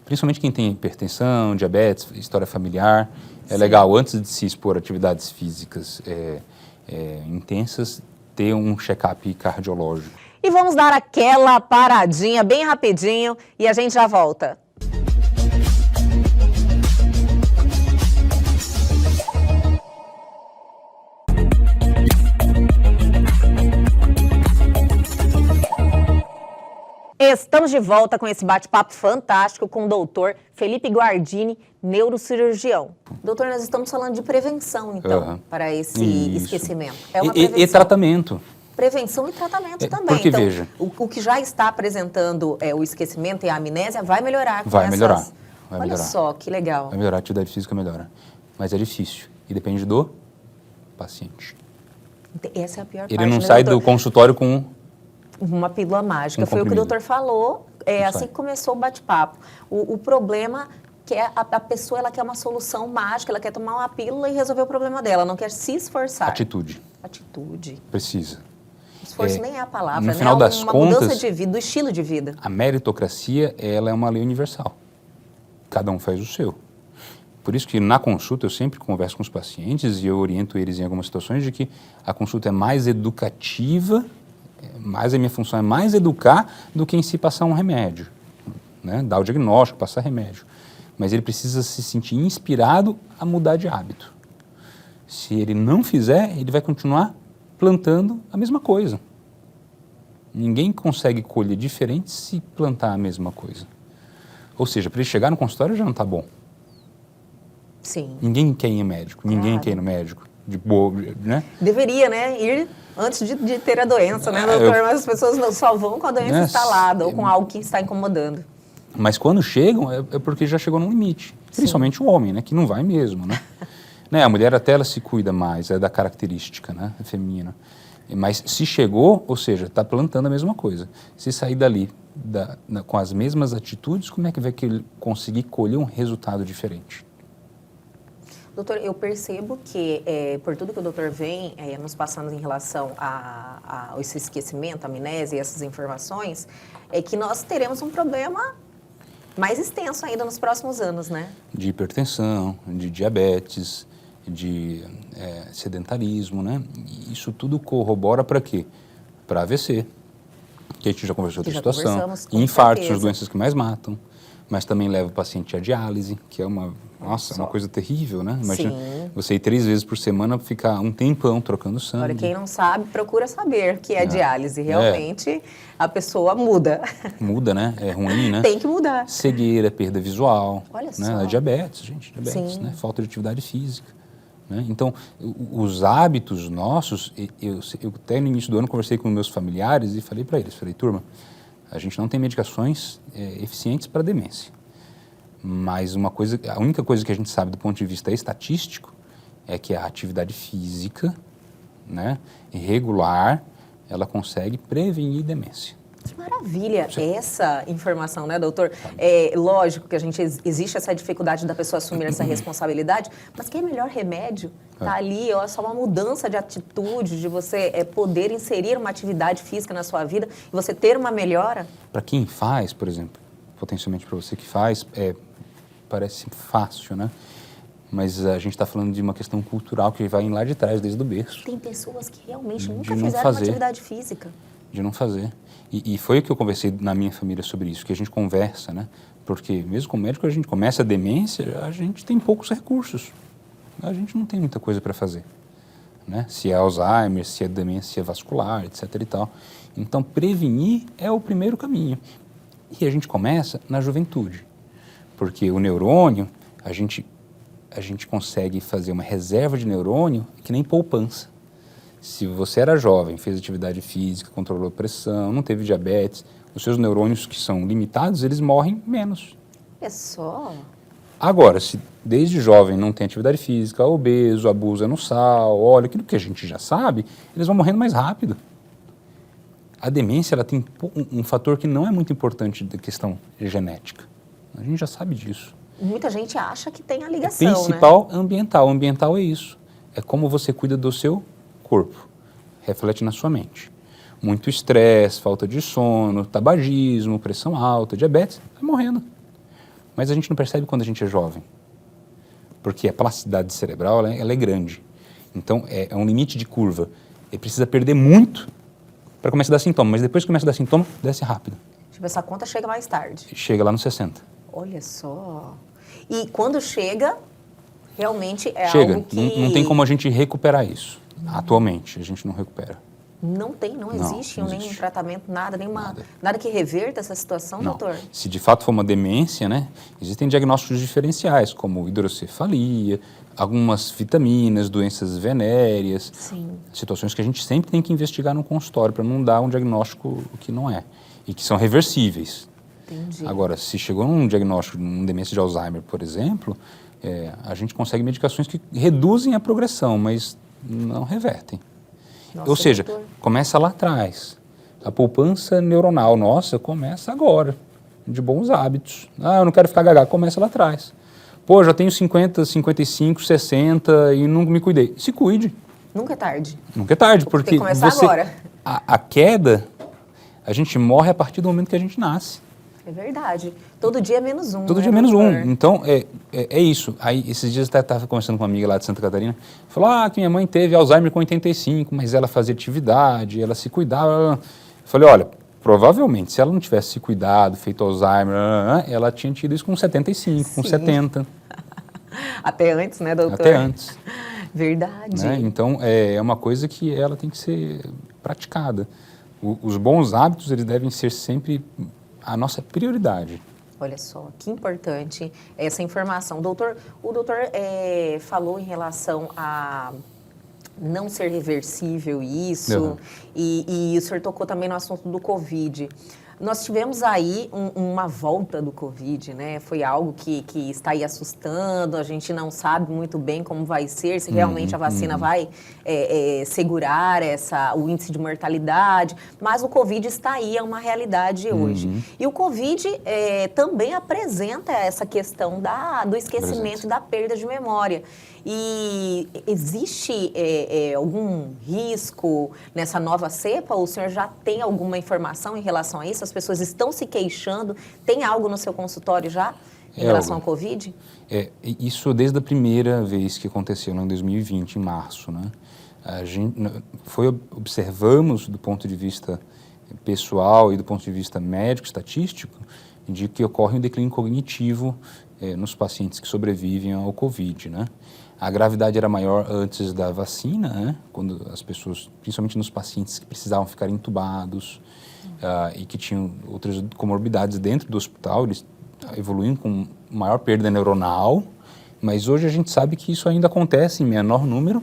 Principalmente quem tem hipertensão, diabetes, história familiar. É legal, antes de se expor a atividades físicas intensas, ter um check-up cardiológico. E vamos dar aquela paradinha bem rapidinho e a gente já volta. Estamos de volta com esse bate-papo fantástico com o doutor Felipe Guardini, neurocirurgião. Doutor, nós estamos falando de prevenção, então, para esse esquecimento. É uma prevenção. E tratamento. Prevenção e tratamento também. Porque, então, veja... O que já está apresentando o esquecimento e a amnésia vai melhorar. Vai melhorar. Olha só, que legal. Vai melhorar, a atividade física melhora. Mas é difícil. E depende do paciente. Essa é a pior parte. Ele não sai do consultório com... uma pílula mágica. Foi o que o doutor falou, assim que começou o bate-papo. O problema que é a pessoa, ela quer uma solução mágica, ela quer tomar uma pílula e resolver o problema dela, não quer se esforçar. Atitude. Atitude. Precisa. Esforço nem é a palavra, no né? final das uma contas, mudança de vida, do estilo de vida. A meritocracia, ela é uma lei universal. Cada um faz o seu. Por isso que na consulta eu sempre converso com os pacientes e eu oriento eles em algumas situações de que a consulta é mais educativa, a minha função é mais educar do que em si passar um remédio, né? Dar o diagnóstico, passar remédio. Mas ele precisa se sentir inspirado a mudar de hábito. Se ele não fizer, ele vai continuar plantando a mesma coisa. Ninguém consegue colher diferente se plantar a mesma coisa. Ou seja, para ele chegar no consultório já não está bom. Sim. Ninguém quer ir em médico, ninguém quer ir no médico. De boa, né? Deveria, né? Ir antes de ter a doença, né, doutor? Mas as pessoas só vão com a doença instalada ou com algo que está incomodando. Mas quando chegam, é porque já chegou num limite. Principalmente o homem, né? Que não vai mesmo, né? Né? A mulher até ela se cuida mais, é da característica, né? Feminina. Mas se chegou, ou seja, está plantando a mesma coisa. Se sair dali com as mesmas atitudes, como é que vai conseguir colher um resultado diferente? Doutor, eu percebo que, por tudo que o doutor vem nos passando em relação a esse esquecimento, a amnésia e essas informações, é que nós teremos um problema mais extenso ainda nos próximos anos, né? De hipertensão, de diabetes, de sedentarismo, né? E isso tudo corrobora para quê? Para AVC, que a gente já conversou outra situação, infartos, as doenças que mais matam, mas também leva o paciente à diálise, que é uma coisa terrível, né? Imagina você ir 3 vezes por semana, ficar um tempão trocando sangue. Agora, quem não sabe, procura saber que é diálise. Realmente, a pessoa muda. Muda, né? É ruim, né? Tem que mudar. Cegueira, perda visual. Olha só. Né? Diabetes, gente, né? Falta de atividade física. Né? Então, os hábitos nossos, eu até no início do ano conversei com meus familiares e falei para eles, turma, a gente não tem medicações eficientes para demência. Mas a única coisa que a gente sabe do ponto de vista estatístico é que a atividade física, né, regular, ela consegue prevenir demência. Que maravilha essa informação, né, doutor? Lógico que existe essa dificuldade da pessoa assumir essa responsabilidade, mas que é melhor remédio? Tá ali, ó, só uma mudança de atitude, de você poder inserir uma atividade física na sua vida e você ter uma melhora? Para quem faz, por exemplo, potencialmente para você que faz, parece fácil, né? Mas a gente está falando de uma questão cultural que vai lá de trás, desde o berço. Tem pessoas que realmente nunca fizeram uma atividade física. De não fazer. E foi o que eu conversei na minha família sobre isso, que a gente conversa, né? Porque mesmo como médico, a gente começa a demência, a gente tem poucos recursos. A gente não tem muita coisa para fazer, né? Se é Alzheimer, se é demência vascular, etc. e tal. Então, prevenir é o primeiro caminho. E a gente começa na juventude, porque o neurônio, a gente consegue fazer uma reserva de neurônio que nem poupança. Se você era jovem, fez atividade física, controlou a pressão, não teve diabetes, os seus neurônios que são limitados, eles morrem menos. É só... Agora, se desde jovem não tem atividade física, obeso, abusa no sal, óleo, aquilo que a gente já sabe, eles vão morrendo mais rápido. A demência, ela tem um fator que não é muito importante da questão genética. A gente já sabe disso. Muita gente acha que tem a ligação, principal, né? Ambiental. Ambiental é isso. É como você cuida do seu corpo. Reflete na sua mente. Muito estresse, falta de sono, tabagismo, pressão alta, diabetes, vai morrendo. Mas a gente não percebe quando a gente é jovem. Porque a plasticidade cerebral, ela é grande. Então, é um limite de curva. Ele precisa perder muito para começar a dar sintoma. Mas depois que começa a dar sintoma, desce rápido. Tipo, essa conta chega mais tarde. Chega lá nos 60. Olha só. E quando chega, realmente chega. Algo que... Não tem como a gente recuperar isso. Atualmente, a gente não recupera. Não existe nenhum tratamento, nada que reverta essa situação, doutor? Se de fato for uma demência, né, existem diagnósticos diferenciais, como hidrocefalia, algumas vitaminas, doenças venéreas, situações que a gente sempre tem que investigar no consultório para não dar um diagnóstico que não é, e que são reversíveis. Entendi. Agora, se chegou num diagnóstico, numa demência de Alzheimer, por exemplo, a gente consegue medicações que reduzem a progressão, mas não revertem. Nossa, ou seja, doutor, começa lá atrás. A poupança neuronal nossa começa agora, de bons hábitos. Eu não quero ficar gaga, começa lá atrás. Pô, já tenho 50, 55, 60 e não me cuidei. Se cuide. Nunca é tarde. Nunca é tarde, porque tem que começar agora. a queda, a gente morre a partir do momento que a gente nasce. É verdade. Todo dia é menos um. Todo dia é menos um. Então, é isso. Aí, esses dias eu estava conversando com uma amiga lá de Santa Catarina, falou que minha mãe teve Alzheimer com 85, mas ela fazia atividade, ela se cuidava. Eu falei, olha, provavelmente, se ela não tivesse se cuidado, feito Alzheimer, ela tinha tido isso com 75, com 70. Até antes, né, doutor? Até antes. Verdade. Né? Então, é uma coisa que ela tem que ser praticada. Os bons hábitos, eles devem ser sempre a nossa prioridade. Olha só, que importante essa informação. Doutor, o doutor falou em relação a não ser reversível isso, e o senhor tocou também no assunto do Covid. Nós tivemos aí uma volta do Covid, né? Foi algo que está aí assustando, a gente não sabe muito bem como vai ser, se realmente a vacina vai segurar o índice de mortalidade, mas o Covid está aí, é uma realidade hoje. E o Covid também apresenta essa questão do esquecimento e da perda de memória. E existe algum risco nessa nova cepa? O senhor já tem alguma informação em relação a isso? As pessoas estão se queixando? Tem algo no seu consultório já em relação ao Covid? Isso desde a primeira vez que aconteceu, em 2020, em março, né? A gente observamos do ponto de vista pessoal e do ponto de vista médico, estatístico, de que ocorre um declínio cognitivo nos pacientes que sobrevivem ao Covid, né? A gravidade era maior antes da vacina, né? Quando as pessoas, principalmente nos pacientes que precisavam ficar entubados e que tinham outras comorbidades dentro do hospital, eles evoluíam com maior perda neuronal, mas hoje a gente sabe que isso ainda acontece em menor número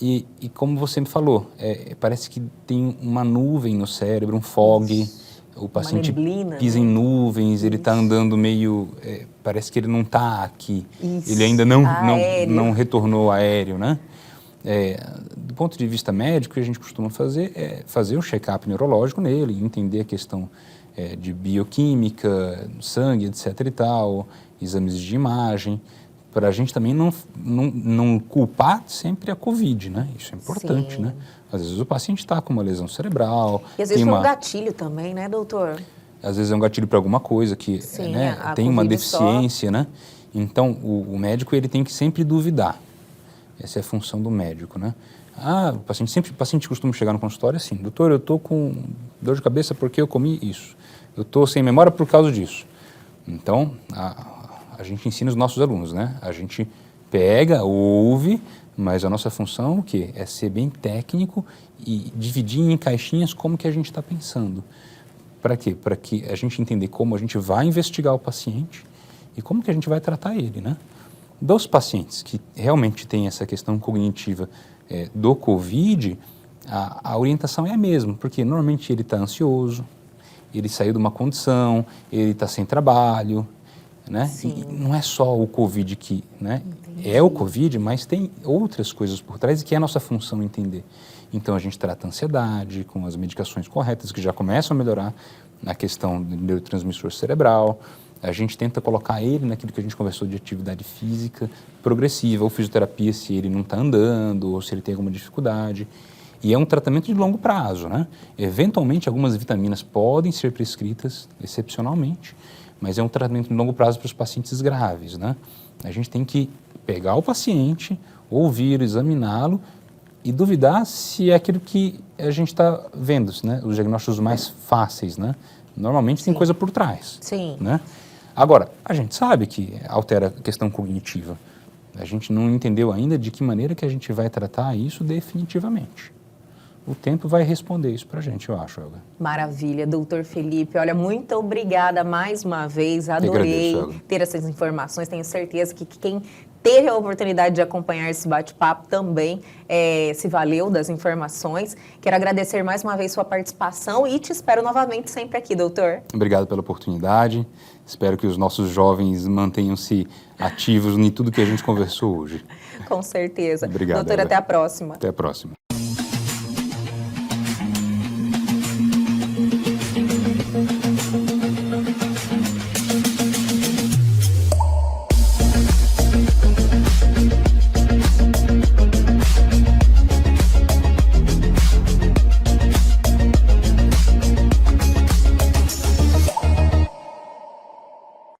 e como você me falou, parece que tem uma nuvem no cérebro, um fog. O paciente pisa em nuvens, ele está andando meio... parece que ele não está aqui. Isso. Ele ainda não retornou aéreo, né? Do ponto de vista médico, o que a gente costuma fazer é fazer um check-up neurológico nele, entender a questão de bioquímica, sangue, etc. e tal, exames de imagem, para a gente também não culpar sempre a Covid, né? Isso é importante, né? Às vezes o paciente está com uma lesão cerebral. E às vezes é um gatilho também, né, doutor? Às vezes é um gatilho para alguma coisa que tem uma deficiência, né? Então, o médico ele tem que sempre duvidar. Essa é a função do médico, né? O paciente costuma chegar no consultório assim, doutor, eu estou com dor de cabeça porque eu comi isso. Eu estou sem memória por causa disso. Então, a gente ensina os nossos alunos, né? A gente pega, ouve, mas a nossa função o quê? É ser bem técnico e dividir em caixinhas como que a gente está pensando. Para quê? Para que a gente entender como a gente vai investigar o paciente e como que a gente vai tratar ele, né? Dos pacientes que realmente têm essa questão cognitiva do Covid, a orientação é a mesma, porque normalmente ele está ansioso, ele saiu de uma condição, ele está sem trabalho, né? E não é só o Covid que, né? É o Covid, mas tem outras coisas por trás e que é a nossa função entender. Então a gente trata a ansiedade com as medicações corretas que já começam a melhorar na questão do neurotransmissor cerebral. A gente tenta colocar ele naquilo que a gente conversou de atividade física progressiva, ou fisioterapia se ele não está andando, ou se ele tem alguma dificuldade. E é um tratamento de longo prazo, né? Eventualmente, algumas vitaminas podem ser prescritas, excepcionalmente, mas é um tratamento de longo prazo para os pacientes graves, né? A gente tem que pegar o paciente, ouvir, examiná-lo e duvidar se é aquilo que a gente está vendo, né? Os diagnósticos mais fáceis, né? Normalmente tem coisa por trás, né? Agora, a gente sabe que altera a questão cognitiva. A gente não entendeu ainda de que maneira que a gente vai tratar isso definitivamente. O tempo vai responder isso pra gente, eu acho, Elga. Maravilha, doutor Felipe. Olha, muito obrigada mais uma vez. Adorei ter essas informações. Tenho certeza que quem teve a oportunidade de acompanhar esse bate-papo também se valeu das informações. Quero agradecer mais uma vez sua participação e te espero novamente sempre aqui, doutor. Obrigado pela oportunidade. Espero que os nossos jovens mantenham-se ativos em tudo que a gente conversou hoje. Com certeza. Obrigado. Doutor, até a próxima. Até a próxima.